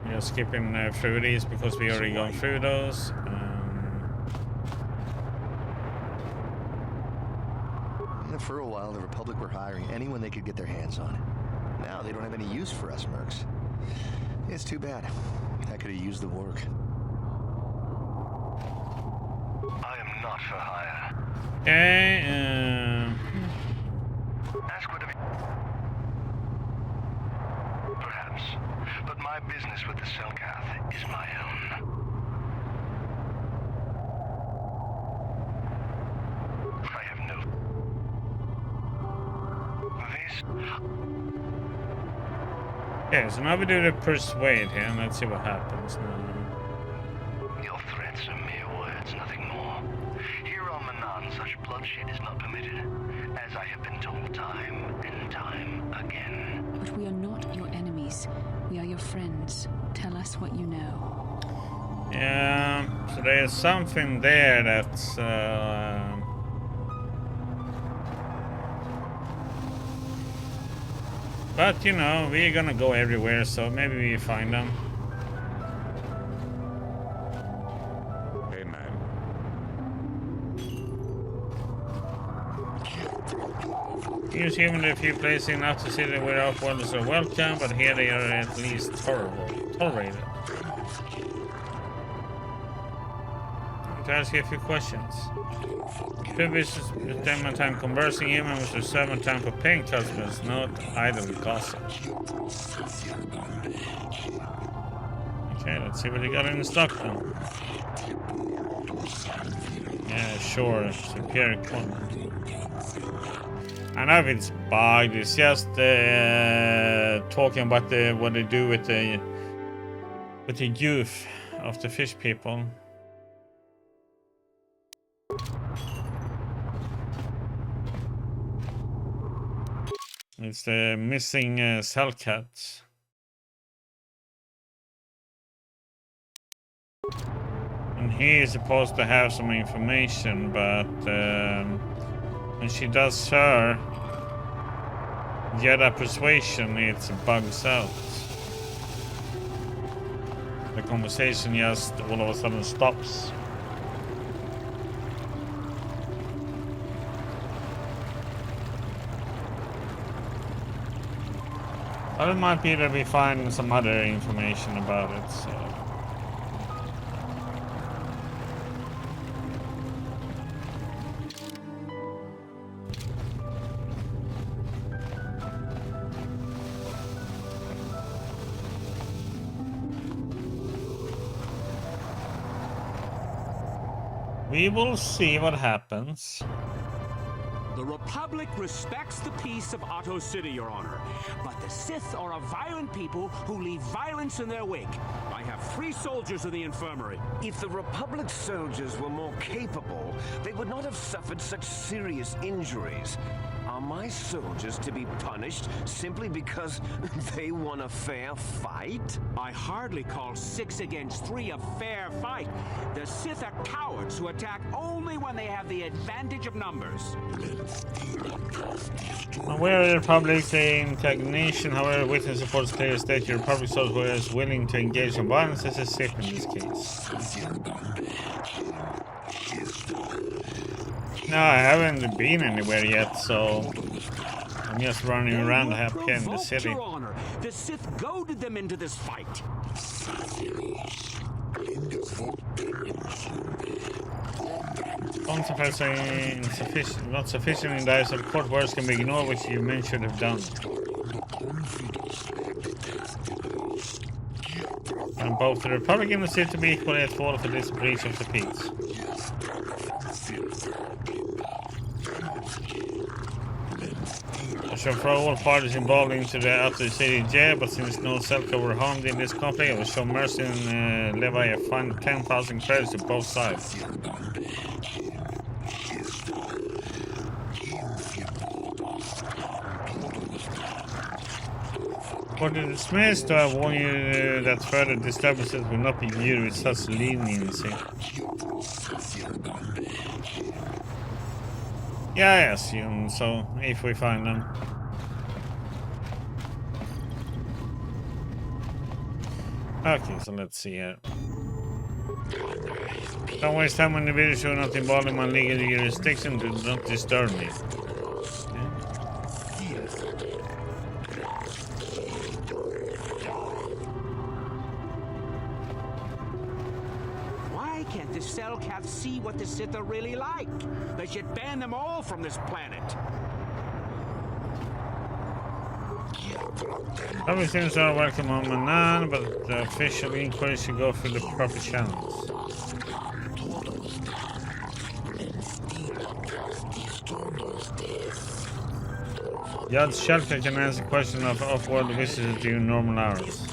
You're skipping through these because we already gone through those. For a while, the Republic were hiring anyone they could get their hands on. Now they don't have any use for us mercs. It's too bad. I could have used the work. I am not for hire. Okay, Ask whatever. Perhaps, but my business with the Selkath is my own. I have no. This. okay, so now we do the persuade here, and let's see what happens now. Your threats are mere words, nothing more. Here on Manaan, such bloodshed is not permitted, as I have been told time and time again. But we are not your enemies. We are your friends. Tell us what you know. Yeah, so there's something there that's... But, you know, we're gonna go everywhere, so maybe we find them. Even if you place in Outer City where outworlders are welcome, but here they are at least tolerated. To ask you a few questions. Previous spend my time conversing him and was reserved my time for paying customers, not idle gossip. Okay, let's see what you got in stock then. Yeah, sure, superior corner. I know if it's bugged, it's just talking about what they do with the youth of the fish people. It's the missing cell cat. And he is supposed to have some information, but when she does her Jedi persuasion, it bugs out. The conversation just all of a sudden stops. But it might be that we find some other information about it, so. We will see what happens. The Republic respects the peace of Otto City, Your Honor. But the Sith are a violent people who leave violence in their wake. I have 3 soldiers in the infirmary. If the Republic soldiers were more capable, they would not have suffered such serious injuries. Are my soldiers to be punished simply because they won a fair fight? I hardly call 6 against 3 a fair fight. The Sith are cowards who attack only when they have the advantage of numbers. Aware of the Republic's indignation, however, witness reports clearly state your Republic soldier is willing to engage in violence as a Sith in this case. No, I haven't been anywhere yet, so I'm just running around here in the city. Your Honor, the Sith goaded them into this fight. Not sufficient in dice of court words can be ignored, which you men should have done. And both the Republic and the Sith to be equally at fault for this breach of the peace. I shall throw all parties involved into the Outer City jail, but since no Selka were harmed in this conflict, I will show mercy and levy a fine of 10,000 credits to both sides. For the dismissed, I warn you that further disturbances will not be viewed with such leniency. Yeah, I assume so, if we find them. Okay, so let's see here. Don't waste time on the video show, not involved in my legal jurisdiction, do not disturb me. Cats see what the Sith are really like. They should ban them all from this planet. Everything's are welcome on Manaan, but the official inquiry should go through the proper channels. Judge Shelter can answer question of off-world visitors during normal hours.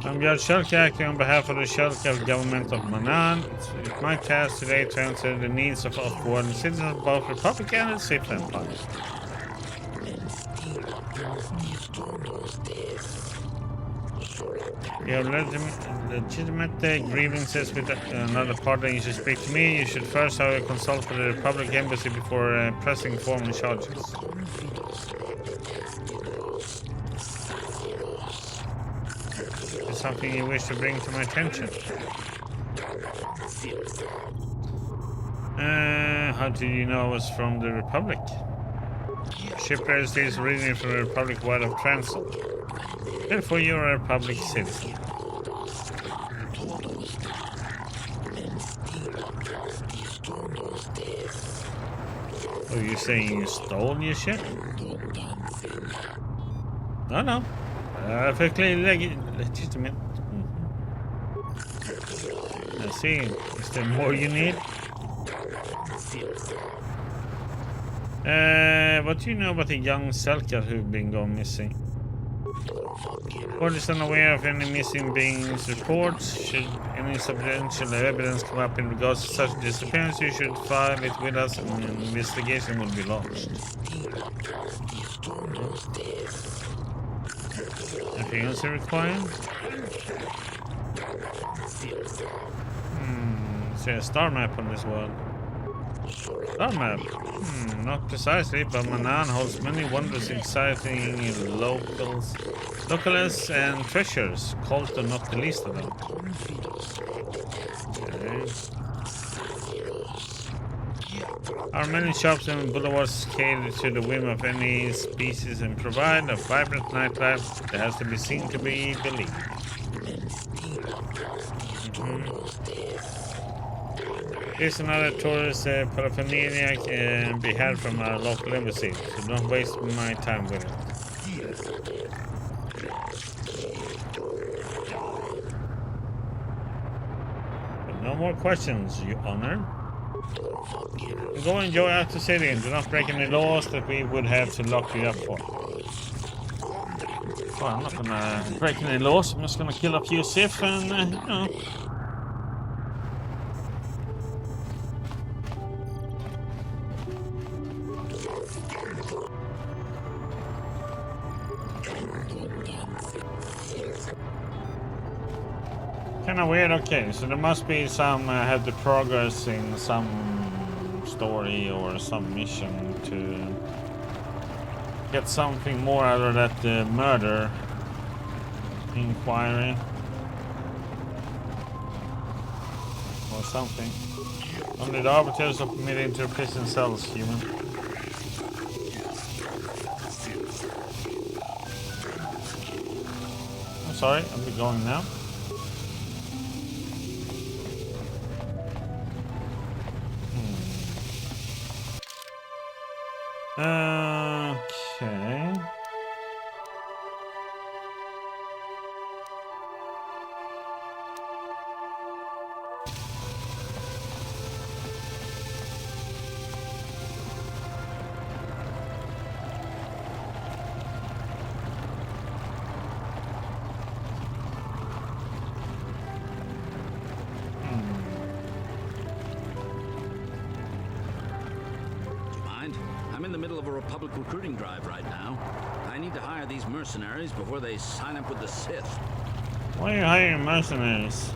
I'm Judge Shulk, acting on behalf of the Shulk government of Manaan. It's my task today to answer the needs of off-board and citizens of both Republic and the Sith Empire. You have legitimate grievances with another party. You should speak to me. You should first, however, consult with the Republic Embassy before pressing formal charges. Is something you wish to bring to my attention? How do you know I was from the Republic? Ship registry is originally from the Republic wide of transit. Therefore, you're a Republic citizen. Oh, you're saying you stole your ship? No. Perfectly legitimate. I see. Is there more you need? What do you know about the young Selkar who've been gone missing? Board is unaware of any missing beings reports. Should any substantial evidence come up in regards to such disappearance, you should file it with us and an investigation will be launched. Anything else required? Is there a star map on this world? Star map? Not precisely, but Manaan holds many wondrous, exciting locales and treasures. KOTOR not the least of them. Okay. Our many shops and boulevards cater to the whim of any species and provide a vibrant nightlife that has to be seen to be believed. Here's another tourist paraphernalia can be had from our local embassy, so don't waste my time with it. But no more questions, Your Honor. Go enjoy out the city and do not break any laws that we would have to lock you up for. Well, I'm not gonna break any laws, I'm just gonna kill a few Sith and, you know. Kinda weird. Okay, so there must be some have to progress in some story or some mission to get something more out of that murder inquiry or something. Only the arbiters are permitted to prison cells, human. I'm sorry, I'll be going now. Okay. I'm in the middle of a Republic recruiting drive right now. I need to hire these mercenaries before they sign up with the Sith. Why are you hiring mercenaries?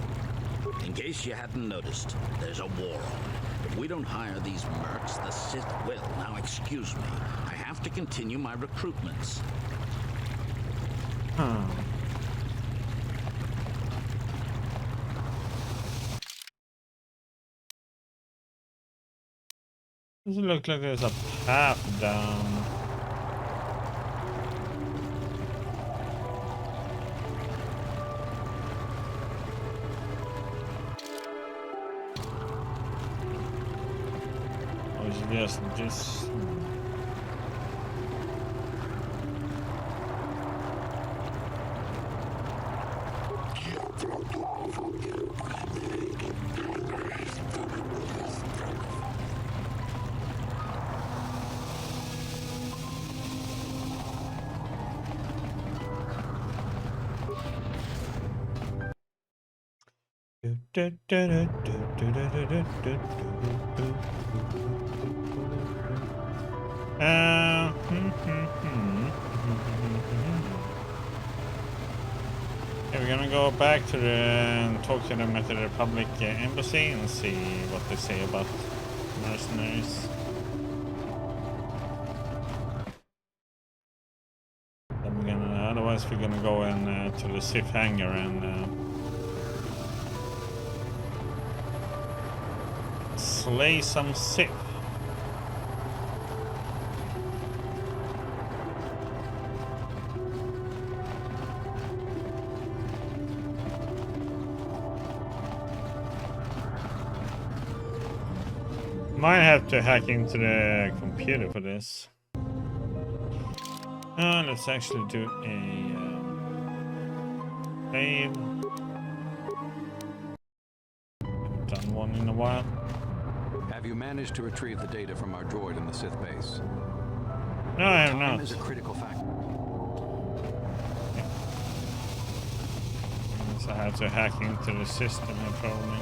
In case you hadn't noticed, there's a war on. If we don't hire these mercs, the Sith will. Now, excuse me. I have to continue my recruitments. Does it look like there's a path down? Or is it just this? We're gonna go back to the talk to them at the Republic embassy and see what they say about mercenaries. Then we're gonna, otherwise we're gonna go in to the Sith hangar and slay some Sith. Might have to hack into the computer for this. Let's actually do a save. Haven't done one in a while. Have you managed to retrieve the data from our droid in the Sith base? No, I have Time not. is a critical factor. So I have to hack into the system here probably.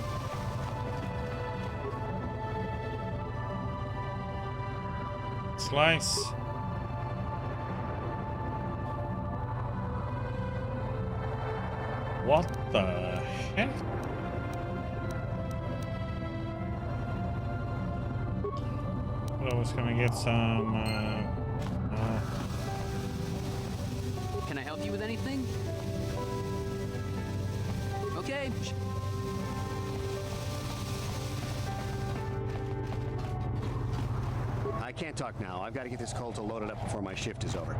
Slice. What the heck? I was gonna get some. Can I help you with anything? Okay. I can't talk now. I've got to get this KOTOR loaded up before my shift is over.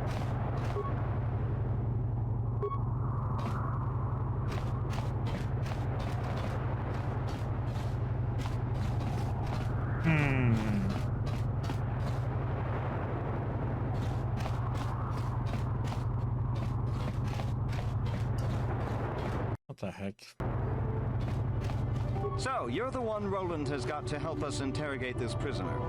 What the heck? So, you're the one Roland has got to help us interrogate this prisoner.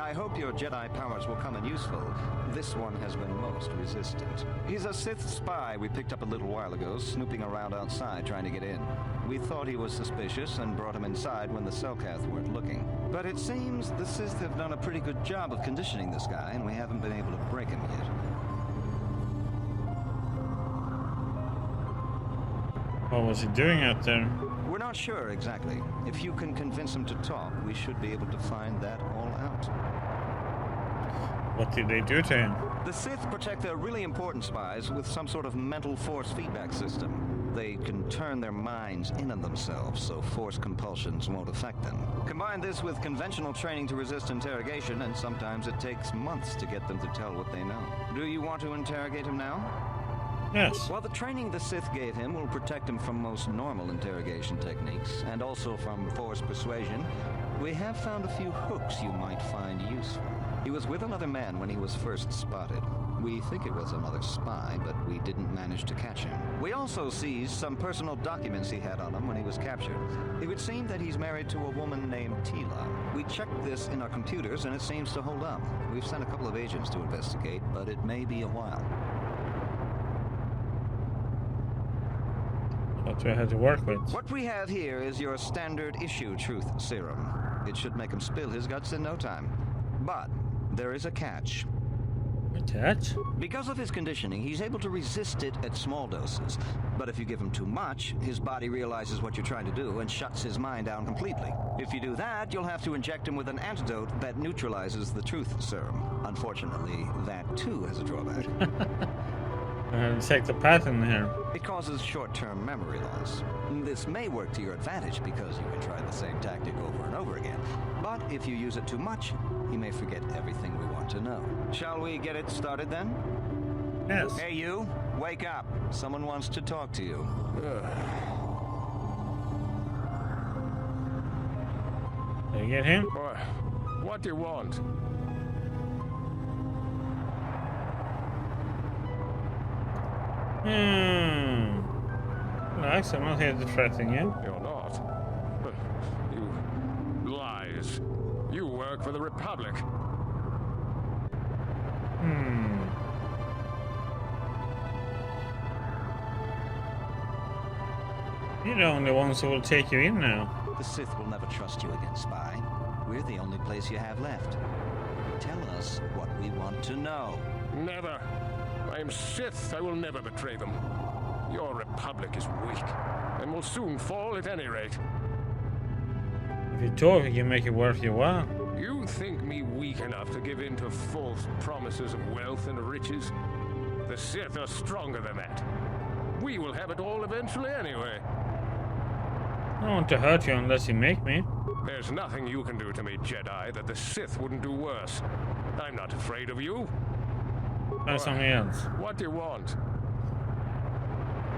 I hope your Jedi powers will come in useful. This one has been most resistant. He's a Sith spy we picked up a little while ago, snooping around outside trying to get in. We thought he was suspicious and brought him inside when the Selkath weren't looking. But it seems the Sith have done a pretty good job of conditioning this guy, and we haven't been able to break him yet. What was he doing out there? We're not sure exactly. If you can convince him to talk, we should be able to find that all out. What did they do to him? The Sith protect their really important spies with some sort of mental force feedback system. They can turn their minds in on themselves so force compulsions won't affect them. Combine this with conventional training to resist interrogation, and sometimes it takes months to get them to tell what they know. Do you want to interrogate him now? Yes. Well, the training the Sith gave him will protect him from most normal interrogation techniques, and also from force persuasion. We have found a few hooks you might find useful. He was with another man when he was first spotted. We think it was another spy, but we didn't manage to catch him. We also seized some personal documents he had on him when he was captured. It would seem that he's married to a woman named Tila. We checked this in our computers, and it seems to hold up. We've sent a couple of agents to investigate, but it may be a while. What do I have to work with? What we have here is your standard issue truth serum. It should make him spill his guts in no time. But there is a catch. A catch? Because of his conditioning, he's able to resist it at small doses. But if you give him too much, his body realizes what you're trying to do and shuts his mind down completely. If you do that, you'll have to inject him with an antidote that neutralizes the truth serum. Unfortunately, that too has a drawback. Check the pattern here. It causes short-term memory loss. This may work to your advantage because you can try the same tactic over and over again. But if you use it too much, he may forget everything we want to know. Shall we get it started then? Yes. Hey you, wake up. Someone wants to talk to you. Did you get him? What do you want? Nice, I'm not here to threaten you. You're not. You lies. You work for the Republic. You're the only ones who will take you in now. The Sith will never trust you again, spy. We're the only place you have left. Tell us what we want to know. Never. I am Sith. I will never betray them. Your Republic is weak, and will soon fall at any rate. If you talk, you can make it worth your while. You think me weak enough to give in to false promises of wealth and riches? The Sith are stronger than that. We will have it all eventually anyway. I don't want to hurt you unless you make me. There's nothing you can do to me, Jedi, that the Sith wouldn't do worse. I'm not afraid of you. Try something else. What do you want?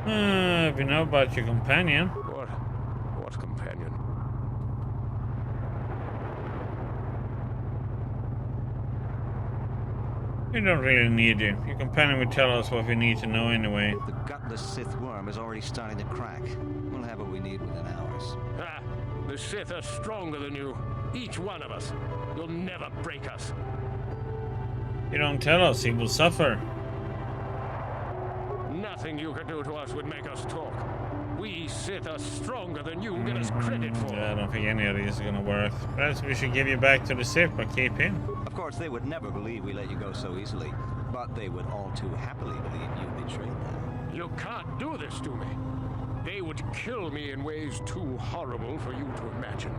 If you know about your companion. What companion? We don't really need you. Your companion will tell us what we need to know anyway. The gutless Sith worm is already starting to crack. We'll have what we need within hours. Ah, the Sith are stronger than you. Each one of us. You'll never break us. You don't tell us, he will suffer. Nothing you can do to us would make us talk. We Sith are stronger than you get us credit for. Yeah, I don't think any of these are gonna work. Perhaps we should give you back to the Sith, but keep him. Of course, they would never believe we let you go so easily, but they would all too happily believe you betrayed them. You can't do this to me. They would kill me in ways too horrible for you to imagine.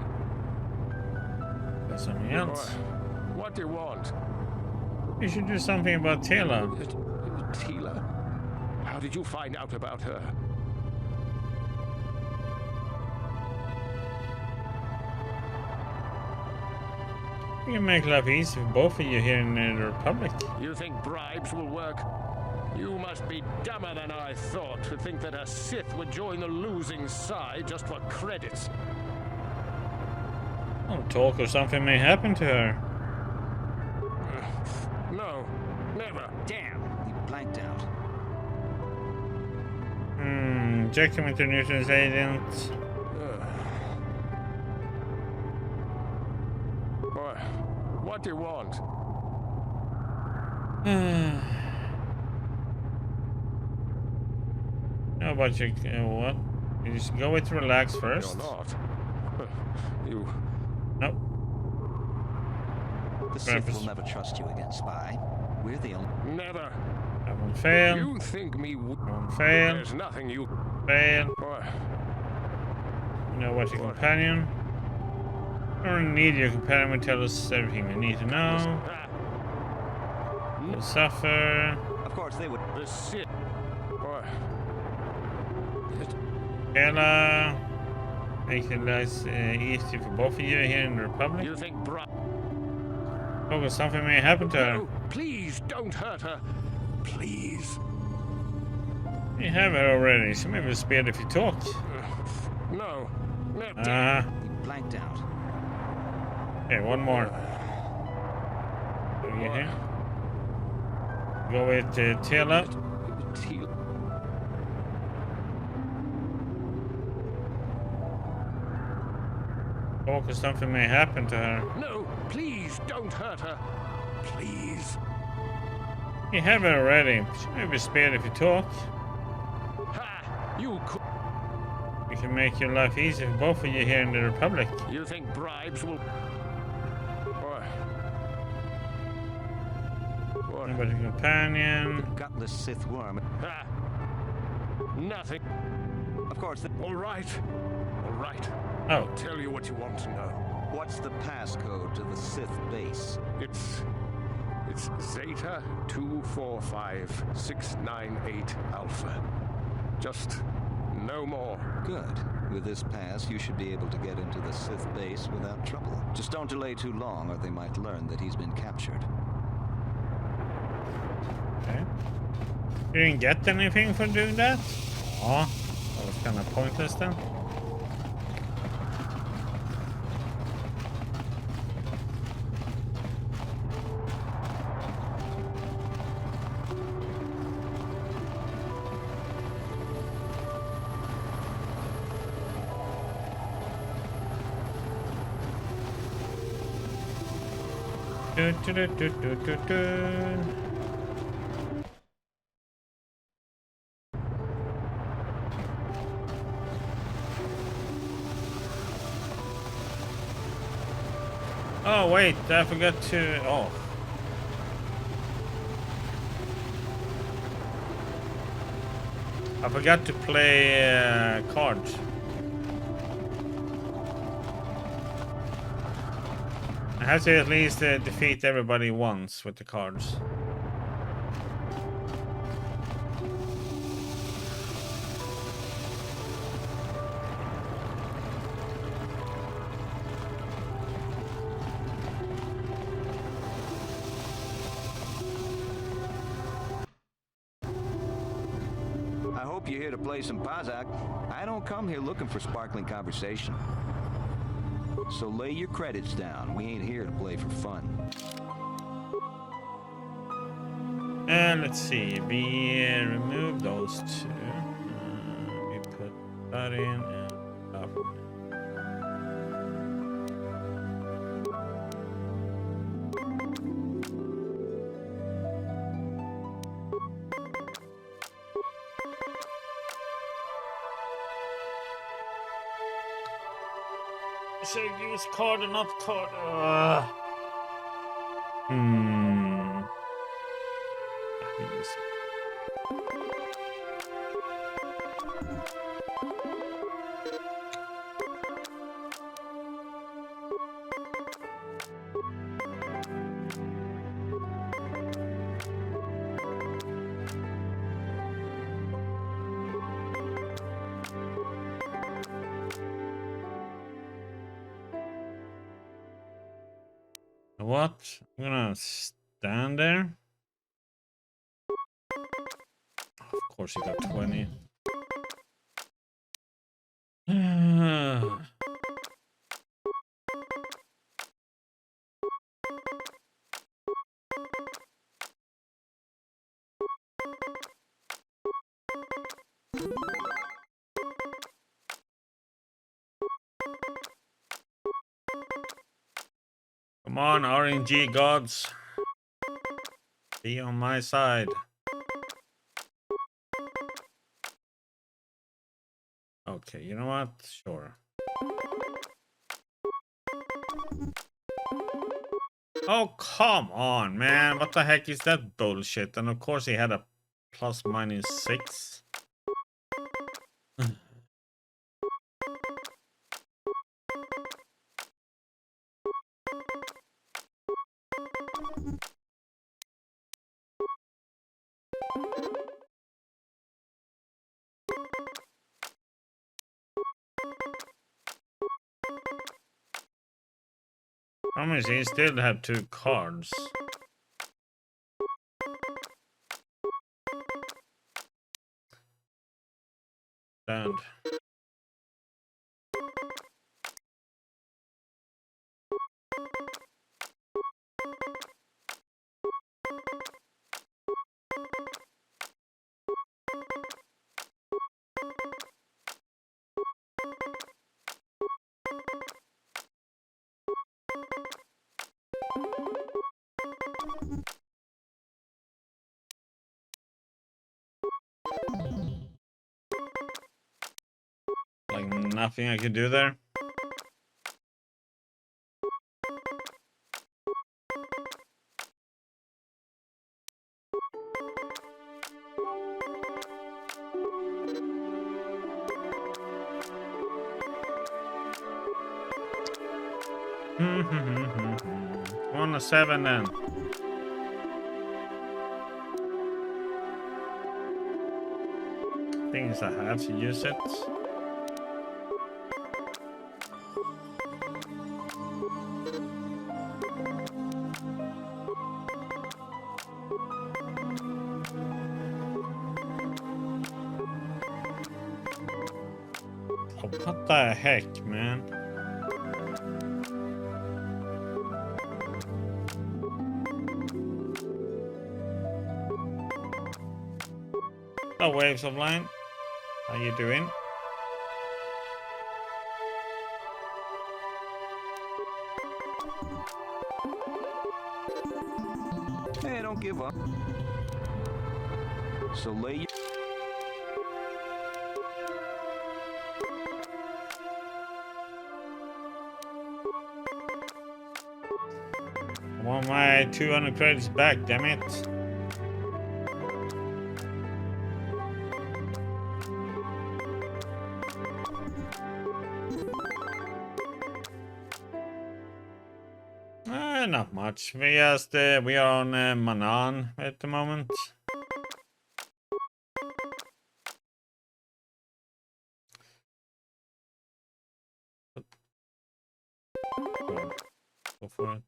There's something else. What do you want? You should do something about Tila. Tila? How did you find out about her? We can make life easy for both of you here in the Republic. You think bribes will work? You must be dumber than I thought to think that a Sith would join the losing side just for credits. Don't talk or something may happen to her. No, never. Damn, he blanked out. Inject him with your nutrients agent. What do you want? No, but you what? You just go with relax first. You're not. You. Nope. The Sith will never trust you again, spy. We're the only. Never. That one fail. You think me would. One fail. There's nothing you. Fail. You know what your companion? I don't need your companion to tell us everything we need to know. You'll suffer. Of course they would. The Sith. Kayla. Make it nice easy for both of you here in the Republic. You think Oh, something may happen to her. No, please don't hurt her. Please. You have her already. She may be spared if you talk. No. He blanked out. Okay, one more. What do you hear? Go with Tila. Oh, because something may happen to her. No, please don't hurt her. Please. You have her already. She may be spared if you talk. Ha! You could. We can make your life easy for both of you here in the Republic. You think bribes will. What about your companion? The gutless Sith worm. Ha! Nothing. Of course. All right. Oh. I'll tell you what you want to know. What's the passcode to the Sith base? It's Zeta 245698 Alpha. Just no more. Good. With this pass, you should be able to get into the Sith base without trouble. Just don't delay too long, or they might learn that he's been captured. Okay. You didn't get anything for doing that? Oh, that was kind of pointless then. Oh wait, I forgot to. Oh. I forgot to play cards. I have to at least defeat everybody once with the cards. I hope you're here to play some Pazak. I don't come here looking for sparkling conversation. So lay your credits down. We ain't here to play for fun. And let's see, we remove those two. We put that in and that one. So use card or not card? What? I'm gonna stand there. Of course, you got 20. Come on, RNG gods. Be on my side. Okay, you know what? Sure. Oh, come on, man. What the heck is that bullshit? And of course he had a ±6. Promise he still have 2 cards. Stand. Like nothing I can do there. On a 7 then. Things I have to use it. Oh, what the heck, man? Oh, Waves of Line. How you doing? Hey, don't give up. So lay your... 200 credits back, damn it. Not much. We are on Manaan at the moment. Go for it.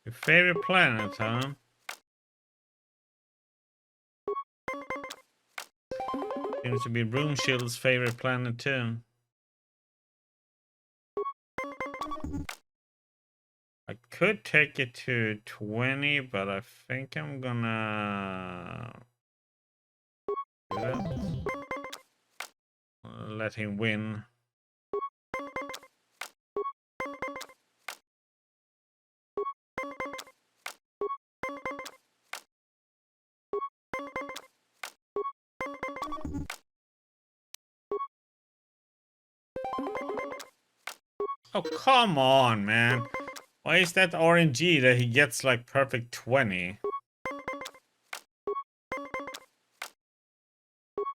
Your favorite planet, huh? Seems to be Room Shield's favorite planet too. I could take it to 20, but I think I'm gonna do that. Let him win. Oh, come on, man. Why is that RNG that he gets like perfect 20?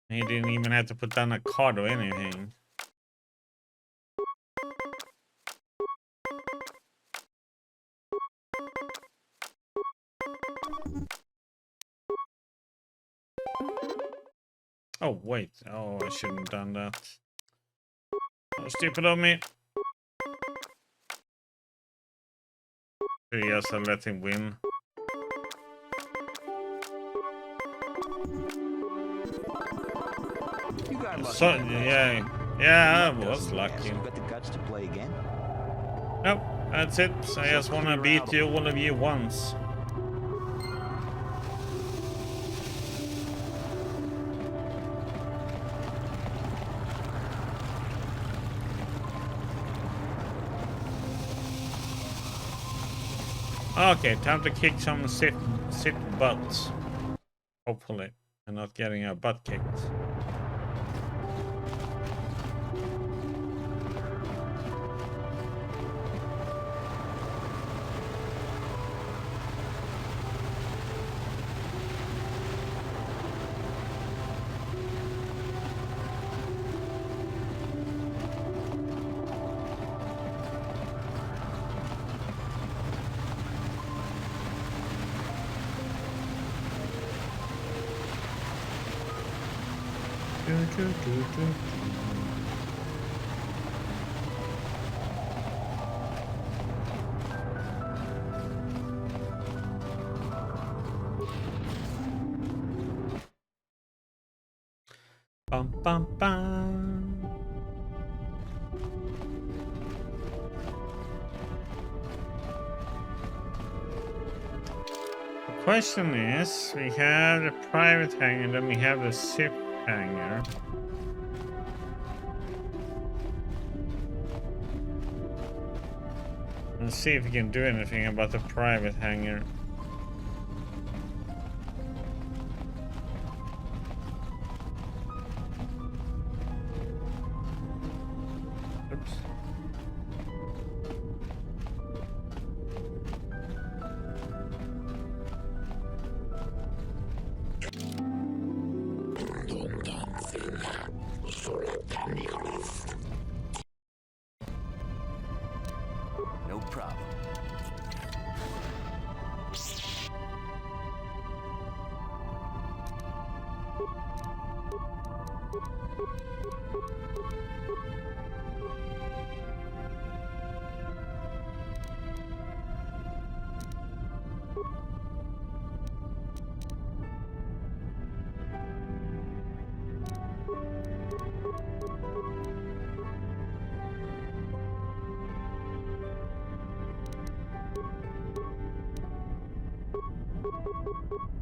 He didn't even have to put down a card or anything. Oh, wait. Oh, I shouldn't have done that. Oh, stupid of me. Yes, I'll let him win. You got lucky. So, yeah, I was lucky. You got the guts to play again? Nope, that's it. I just want to beat you, all of you, once. Okay, time to kick some Sith butts. Hopefully, and not getting a butt kicked. Bum bum bum. The question is, we have the private hangar, then we have the ship hangar. Let's see if we can do anything about the private hangar. Oops. No problem.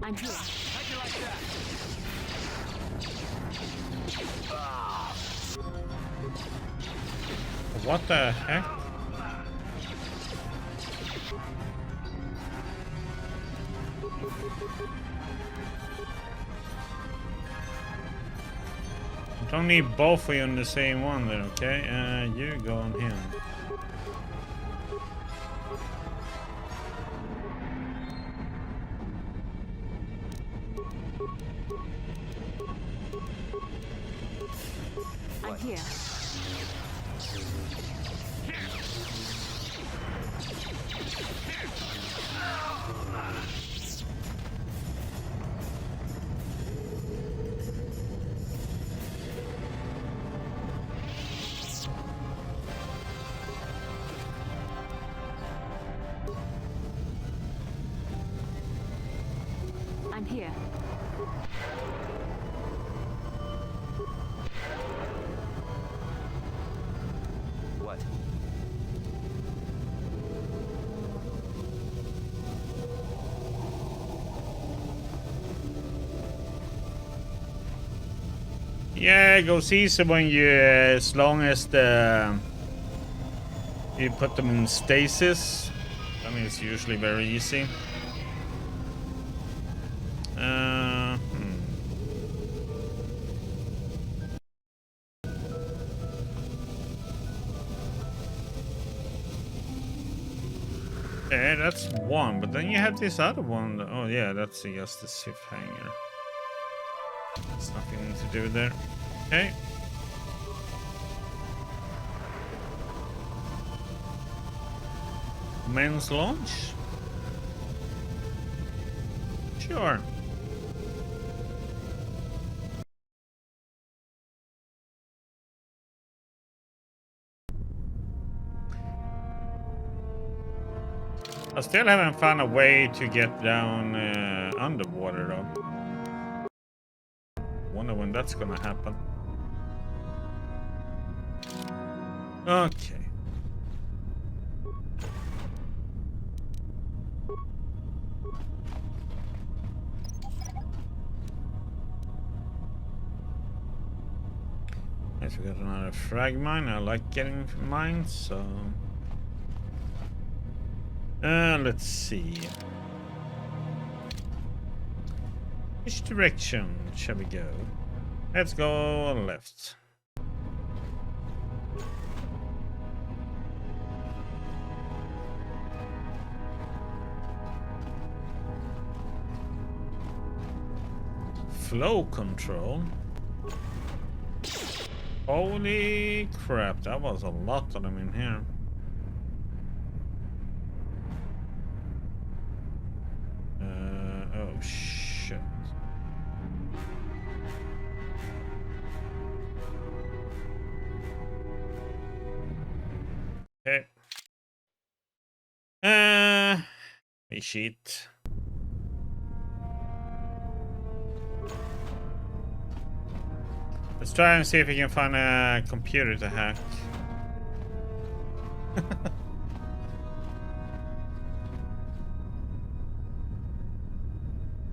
I'm here. How'd you like that? What the heck? I don't need both of you in the same one there, okay? You go on him. I'm here. I'm here. What? Yeah, it goes easy when you, as long as you put them in stasis. I mean, it's usually very easy. Yeah, that's one, but then you have this other one. Oh yeah, that's just the Sith hanger. There's nothing to do there. Okay. Men's launch? Sure. I still haven't found a way to get down underwater though. Wonder when that's gonna happen. Okay. Yes, we got another frag mine. I like getting mines, so let's see. Which direction shall we go? Let's go left. Flow control. Holy crap, that was a lot of them in here. Oh shit. Okay. Shit. Let's try and see if we can find a computer to hack.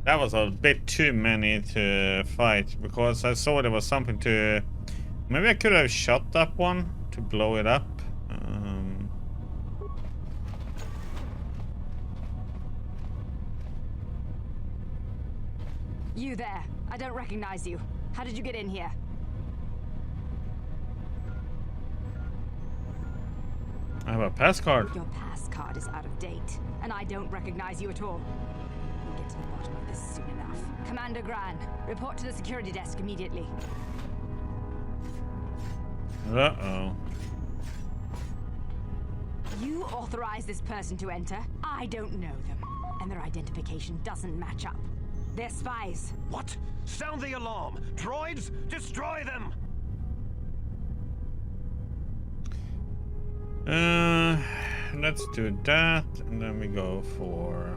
That was a bit too many to fight, because I saw there was something to... Maybe I could have shot that one to blow it up. You there. I don't recognize you. How did you get in here? I have a pass card. Your pass card is out of date, and I don't recognize you at all. We'll get to the bottom of this soon enough. Commander Gran, report to the security desk immediately. Uh-oh. You authorized this person to enter? I don't know them, and their identification doesn't match up. They're spies. What? Sound the alarm! Droids, destroy them! Let's do that, and then we go for...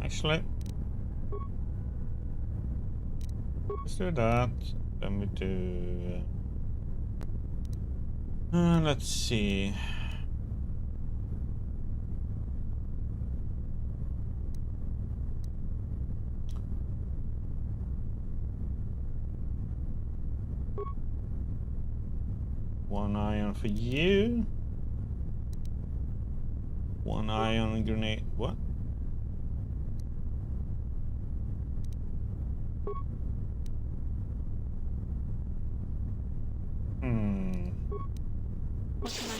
Actually, let's do that. Then we do... let's see. One ion for you. One ion grenade. What? What can I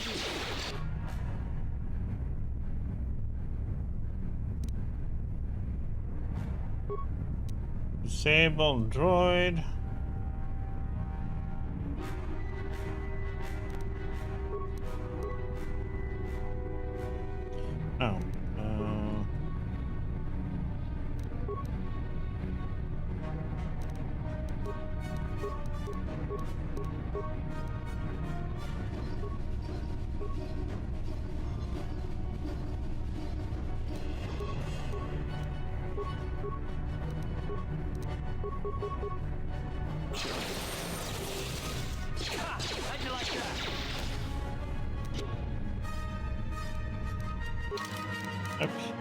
do? Disable droid. Oh. How'd you like that? Okay.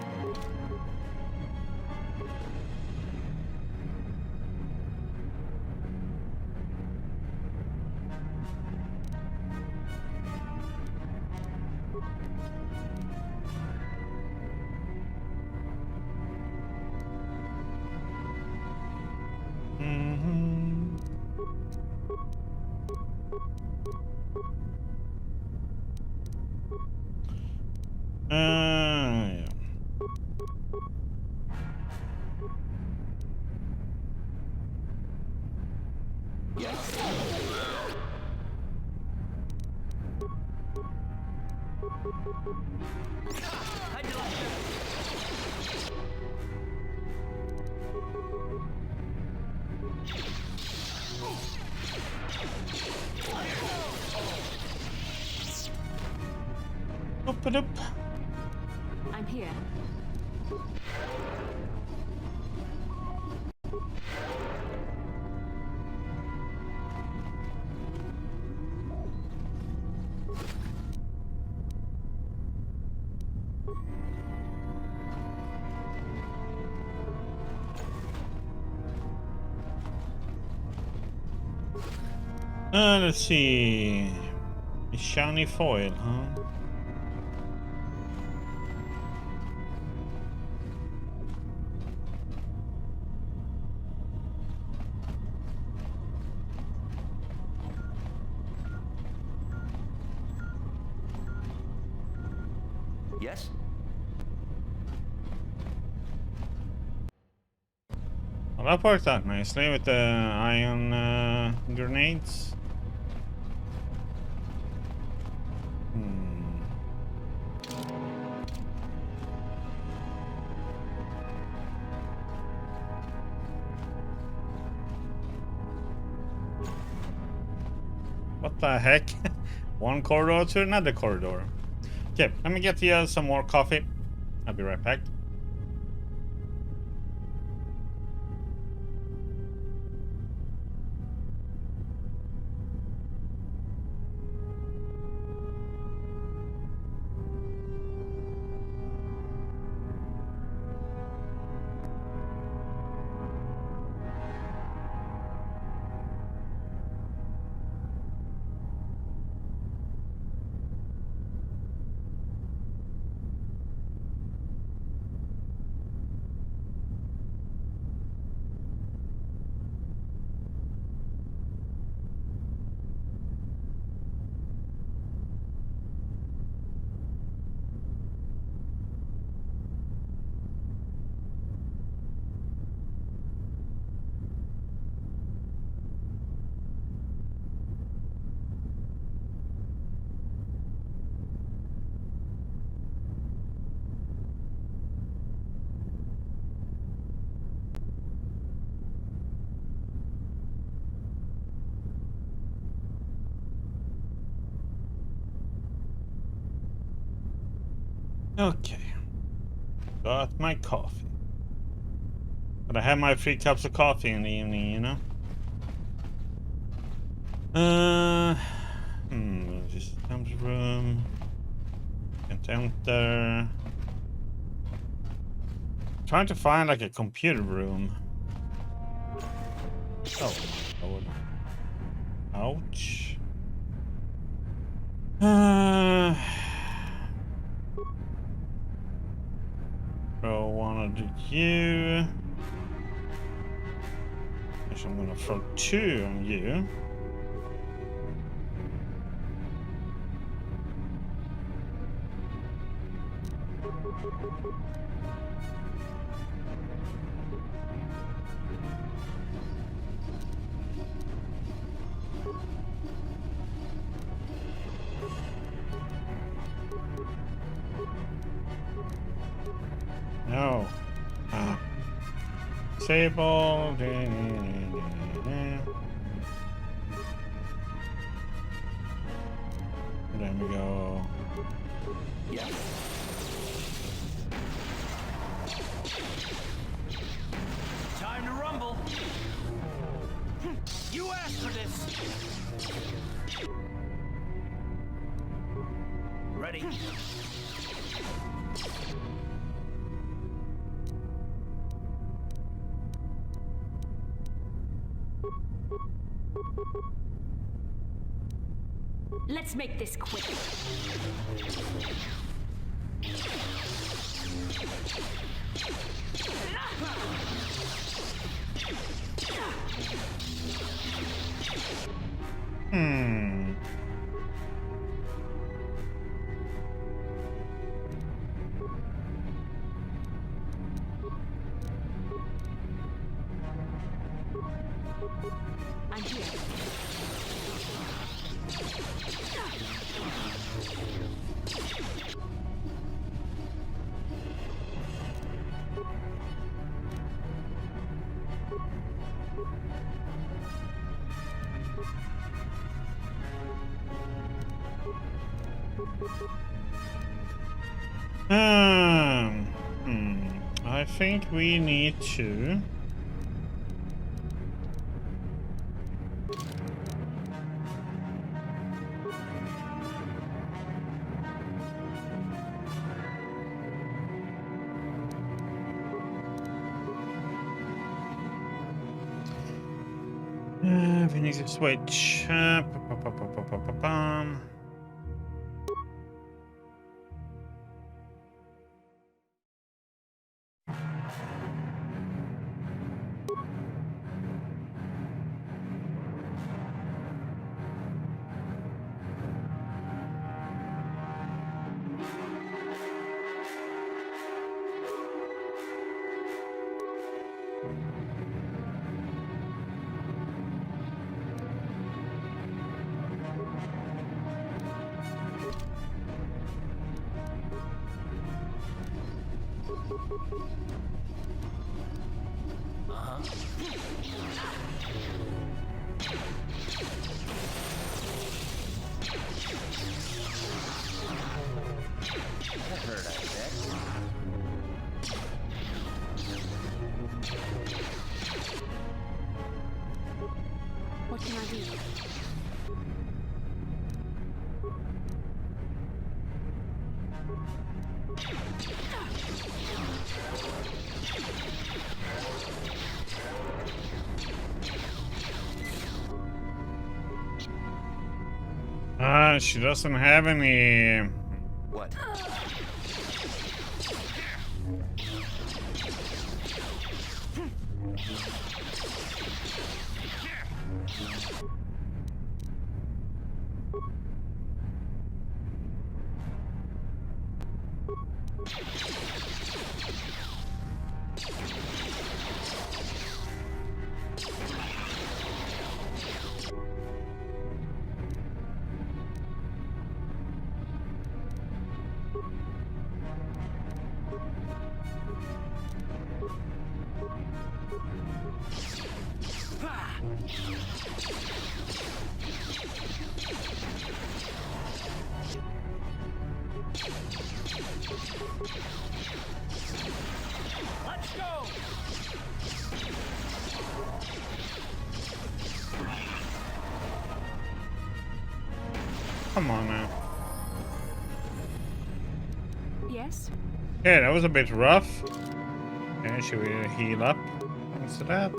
Yeah. How'd you like that? Oop-a-doop. I'm here. Let's see. A shiny foil, huh? Yes? Well, that worked out nicely with the ion grenades. What the heck? One corridor to another corridor. Okay, let me get you some more coffee. I'll be right back. Okay. Got my coffee. But I have my 3 cups of coffee in the evening, you know? This comes room. Can't enter. Trying to find like a computer room. Oh, Lord. Ouch. Throw one at you. Guess I'm gonna throw two on you. No. Disable. There we go. Yeah. Time to rumble. You asked for this. Ready. Let's make this quick. I'm here. I think we need to. We need to switch. What can I do? She doesn't have any. What? Come on now. Yes? Yeah, that was a bit rough. Okay, should we heal up instead of that?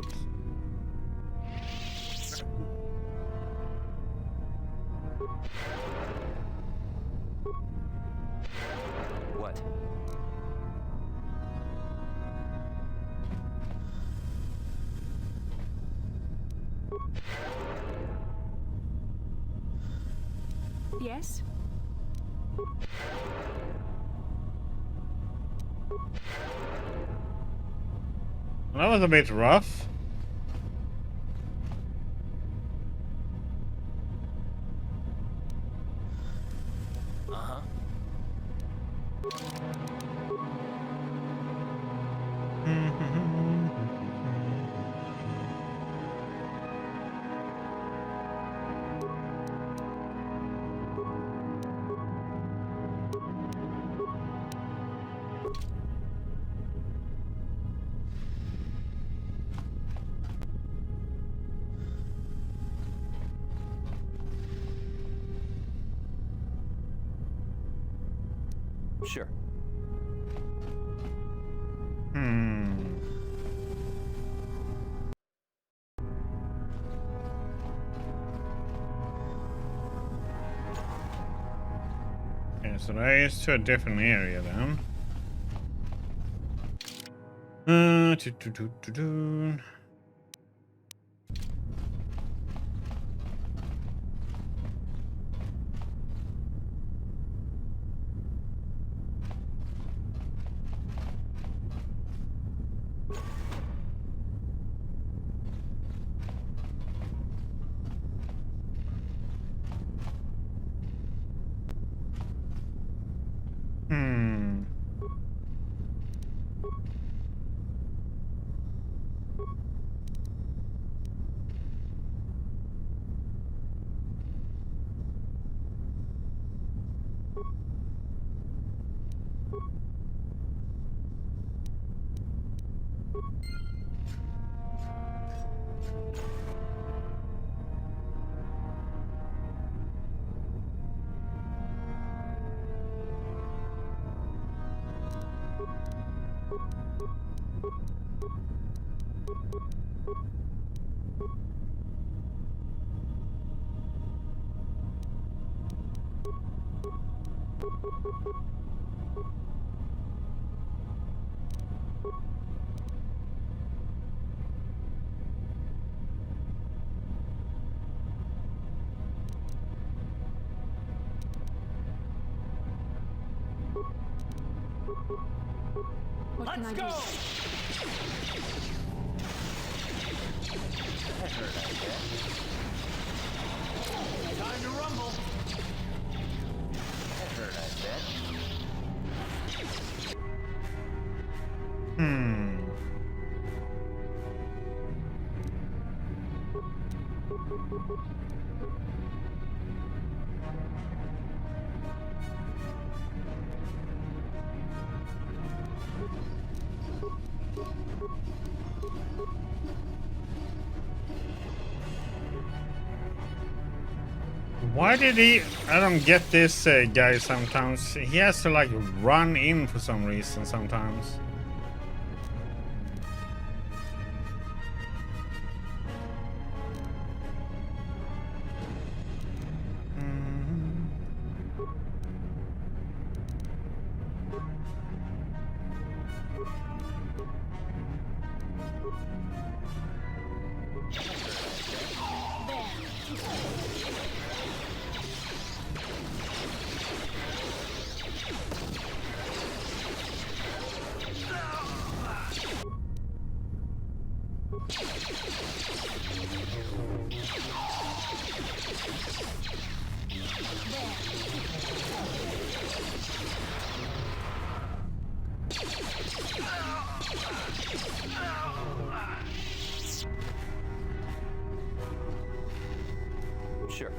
What? Yes? That was a bit rough. Uh-huh. Sure. Okay, so that is to a different area then. Do. What can I do? Time to rumble. That hurt, I bet. Why did he... I don't get this guy sometimes. He has to like run in for some reason sometimes. Sure.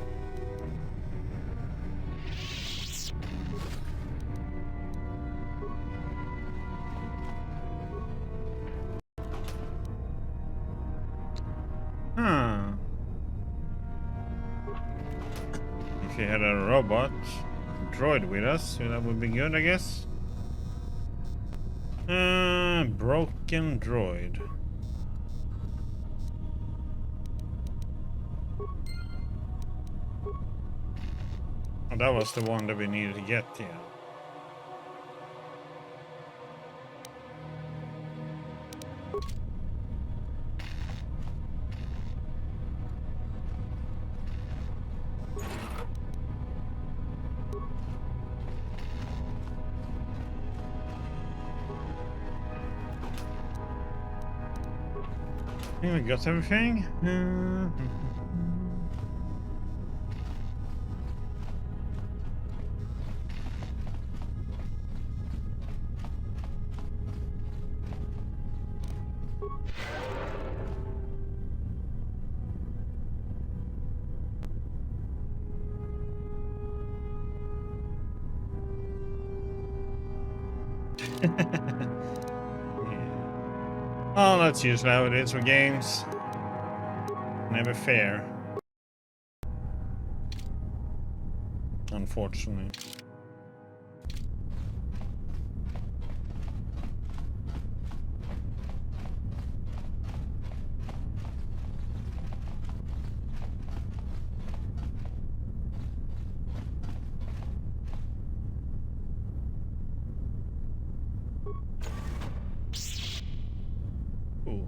If you had a robot droid with us, that would be good, I guess. Broken droid. Oh, that was the one that we needed to get, yeah. I think we got everything. Oh, that's usually how it is with games. Never fair. Unfortunately. Ooh.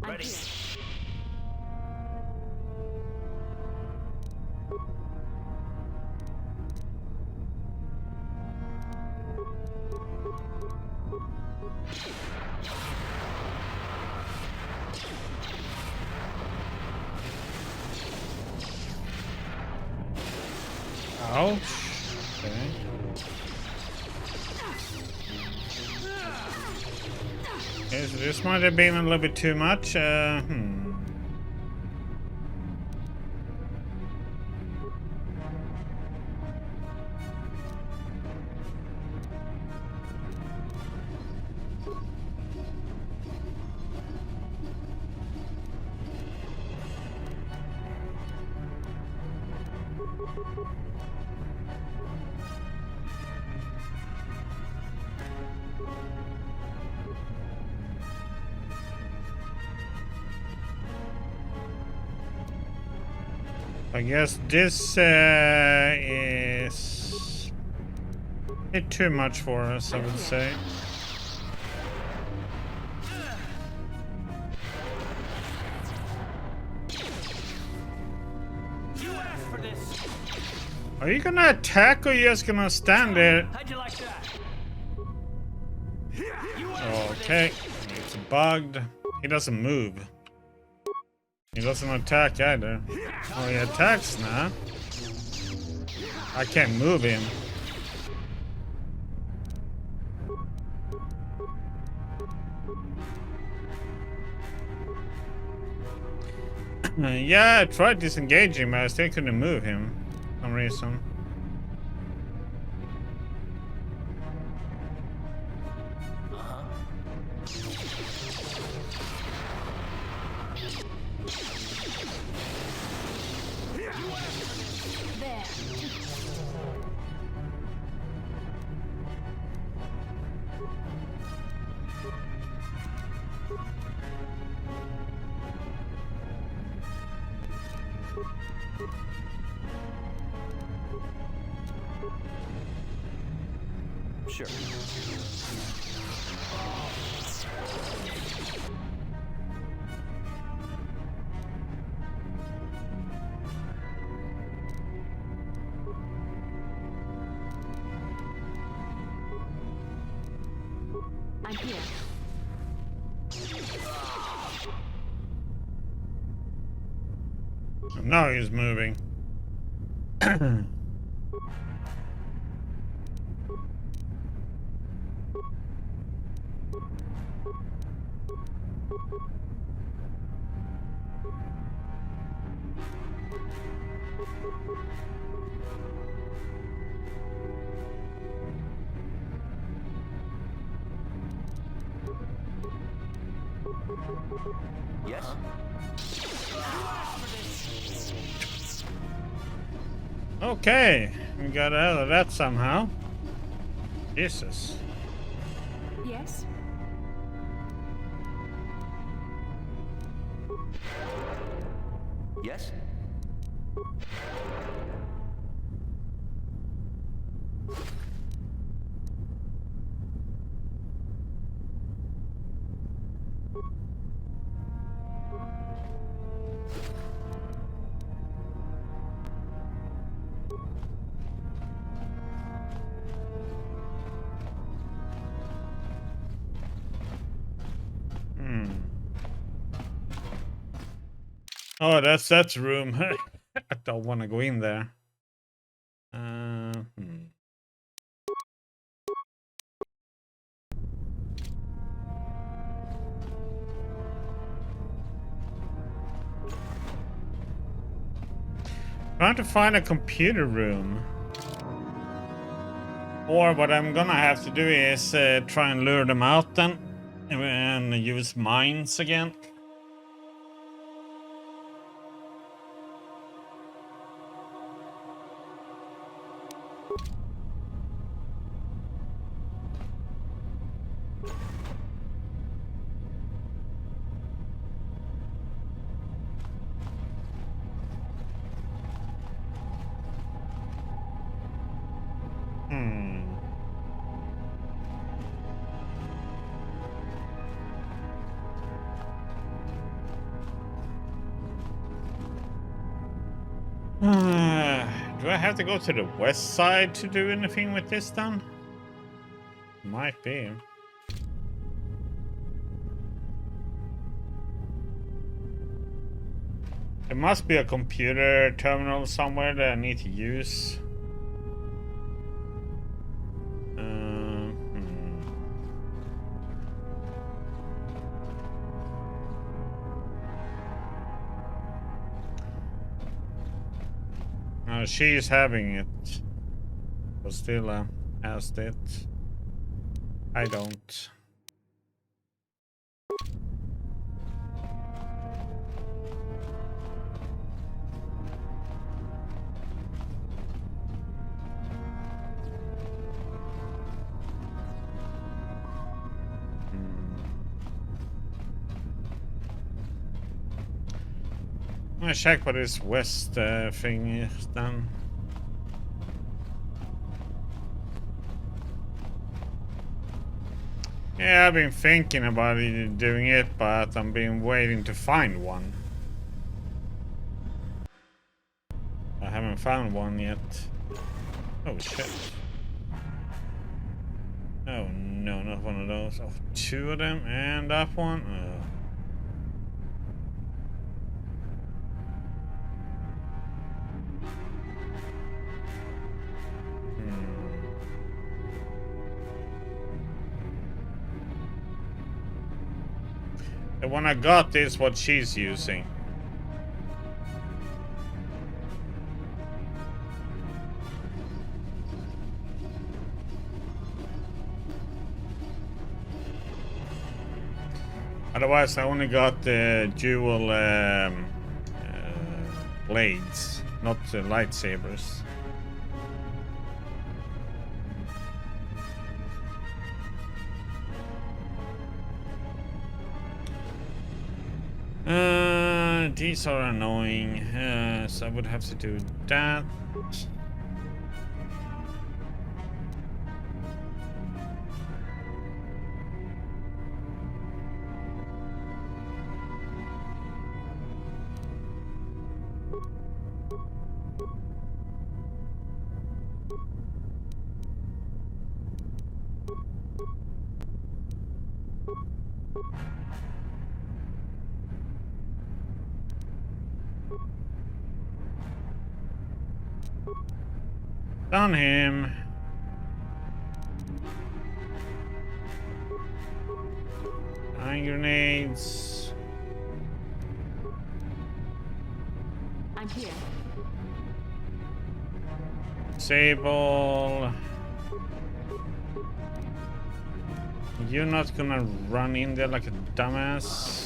Ready. Ouch. Okay. Okay, so this might have been a little bit too much. I guess this is a bit too much for us, I would say. Are you gonna attack or are you just gonna stand there? How'd you like that? Okay, it's bugged. He doesn't move. He doesn't attack either. Oh, he attacks now. I can't move him. Yeah, I tried disengaging, but I still couldn't move him for some reason. Sure. I'm here. Now he's moving. Yes? Okay, we got out of that somehow. Jesus. Yes? Yes? Oh, that's room. I don't want to go in there. Trying to find a computer room. Or what I'm gonna have to do is try and lure them out then. And use mines again. Do I have to go to the west side to do anything with this then? Might be. There must be a computer terminal somewhere that I need to use. She's having it, but still asked it. I don't. I'm gonna check what this west thing is then. Yeah, I've been thinking about doing it, but I've been waiting to find one. I haven't found one yet. Oh shit. Oh no, not one of those. Oh, two of them and that one. Oh. The one I got is what she's using. Otherwise, I only got the dual blades, not the lightsabers. These are annoying, so I would have to do that. On him. Hand grenades. I I'm here. Disable. You're not gonna run in there like a dumbass.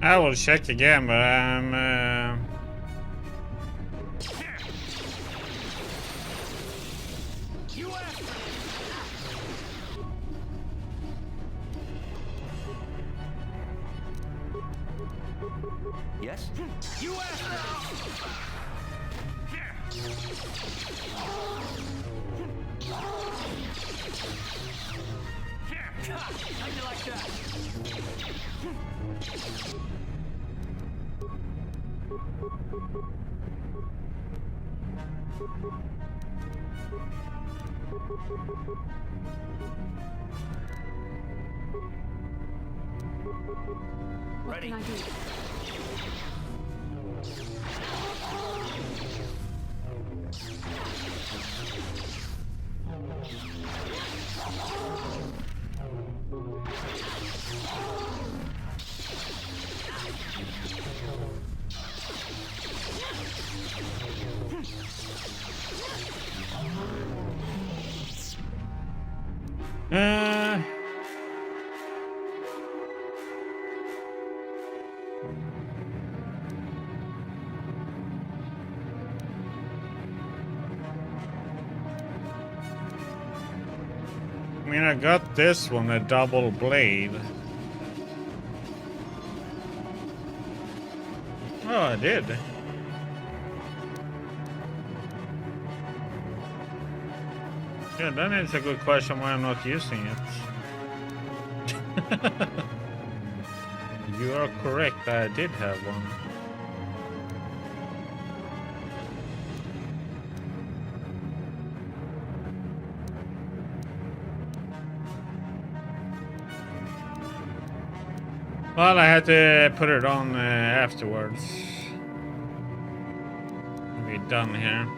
I will check again, but I'm Yes? How'd you like that? What can I do? I mean, I got this one, a double blade. Oh, I did. Yeah, then it's a good question why I'm not using it. You are correct, I did have one. Well, I had to put it on afterwards. We're done here.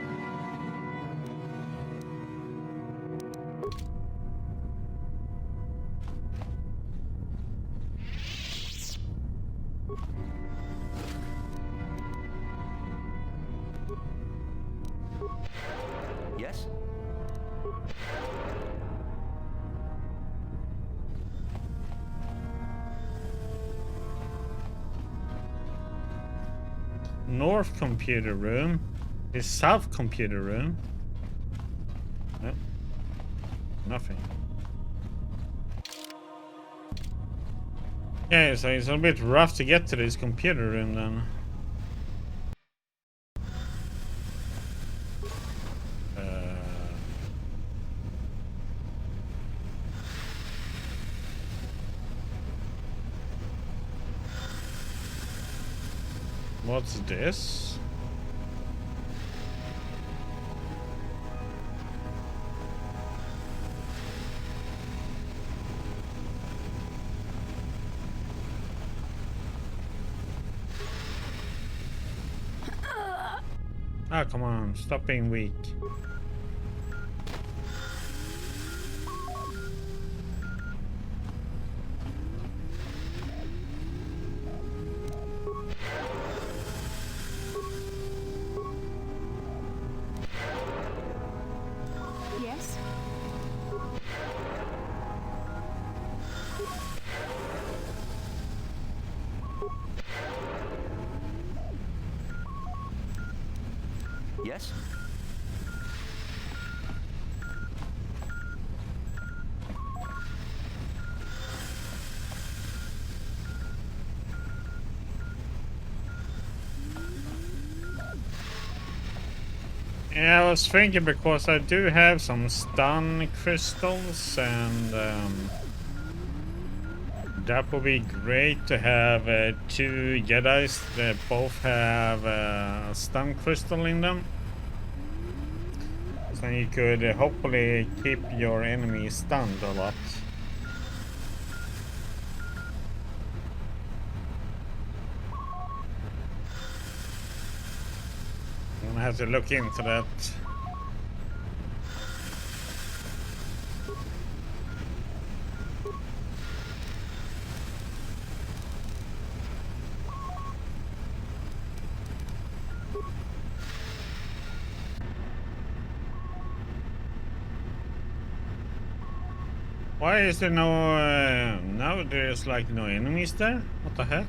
Yes? North computer room is south computer room. Nope. Nothing. Yeah, so it's a bit rough to get to this computer room then. What's this? Ah, come on, stop being weak. Yes? Yes? Yeah, I was thinking because I do have some stun crystals and that would be great to have 2 Jedis that both have a stun crystal in them. So you could hopefully keep your enemy stunned a lot. I'm gonna have to look into that. Why is there no... now there's like no enemies there? What the heck?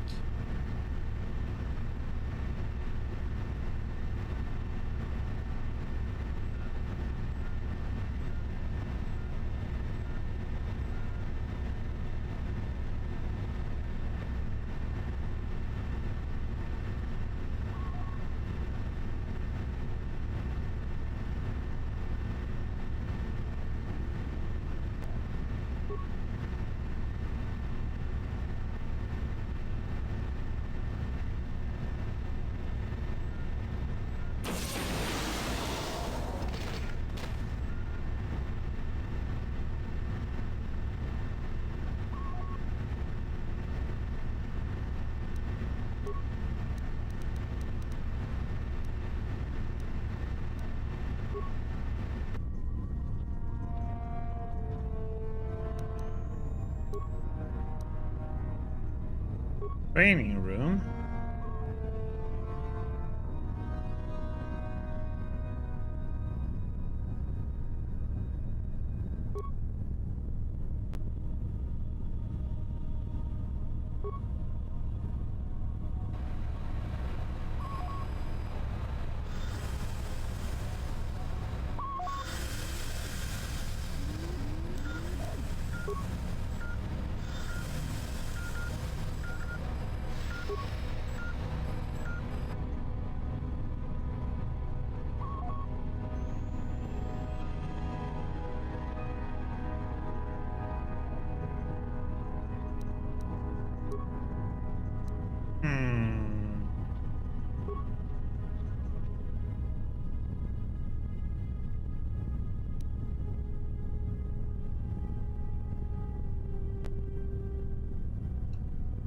Training room.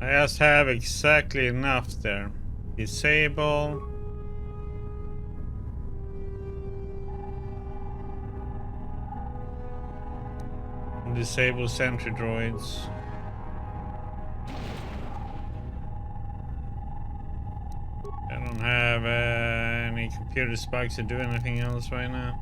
I just have exactly enough there. Disable. Disable sentry droids. I don't have any computer spikes to do anything else right now.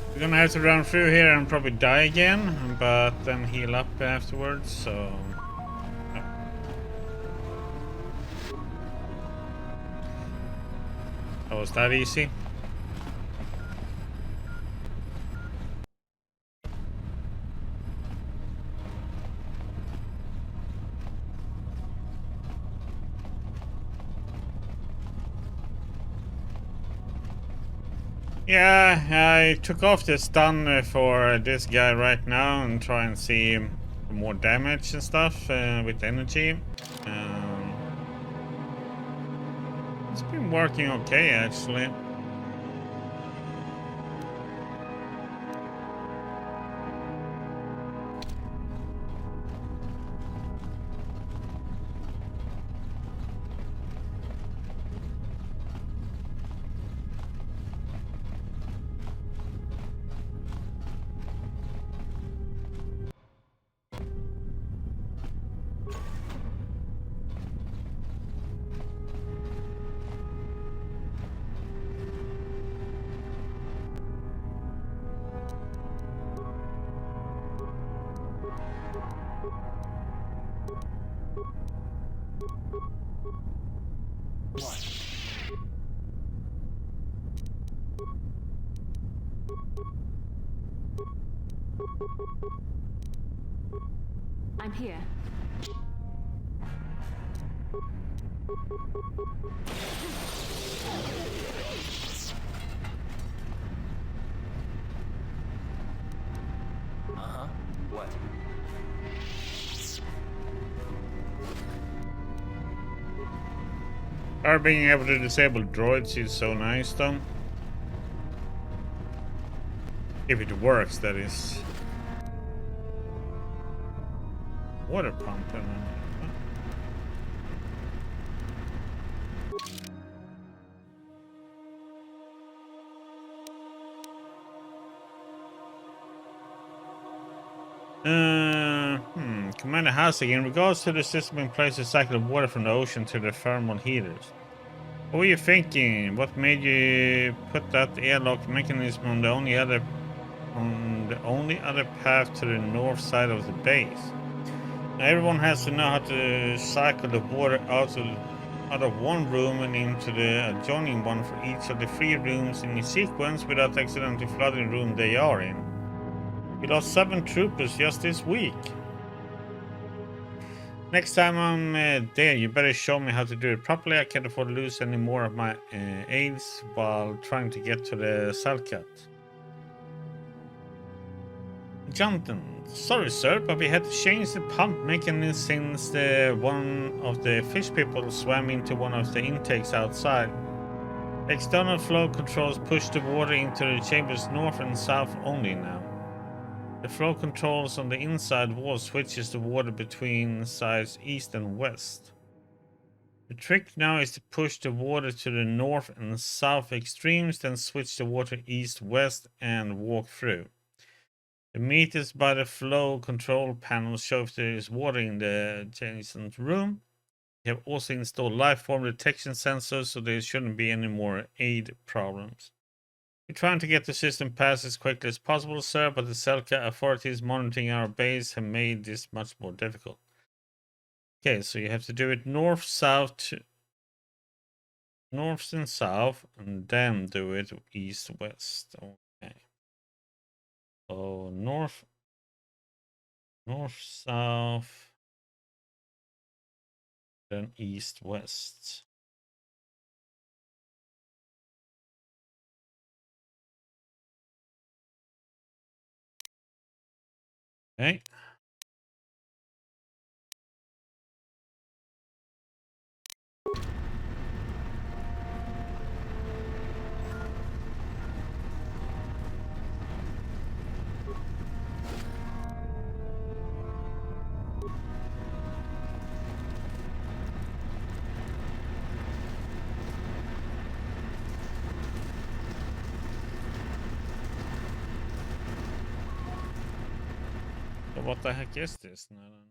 We're gonna have to run through here and probably die again, but then heal up afterwards, so... Oh, was that easy? Yeah, I took off the stun for this guy right now and try and see more damage and stuff with energy. It's been working okay actually. What? I'm here. Uh-huh. What? Are being able to disable droids is so nice, though. If it works, that is. Water pump. Commander Hasek, in regards to the system in place to cycle water from the ocean to the thermal heaters. What were you thinking? What made you put that airlock mechanism on the only other path to the north side of the base? Now, everyone has to know how to cycle the water out of one room and into the adjoining one for each of the 3 rooms in sequence without accidentally flooding the room they are in. We lost 7 troopers just this week. Next time I'm there, you better show me how to do it properly. I can't afford to lose any more of my aides while trying to get to the cell cut. Jonathan, sorry sir, but we had to change the pump mechanism since one of the fish people swam into one of the intakes outside. External flow controls push the water into the chambers north and south only now. The flow controls on the inside wall switches the water between sides east and west. The trick now is to push the water to the north and south extremes, then switch the water east-west and walk through. The meters by the flow control panel show if there is water in the adjacent room. We have also installed lifeform detection sensors, so there shouldn't be any more aid problems. We're trying to get the system passed as quickly as possible, sir, but the Selka authorities monitoring our base have made this much more difficult. Okay, so you have to do it north and south, and then do it east-west. Okay. So north, south, then east-west. Okay. So what the heck is this now then?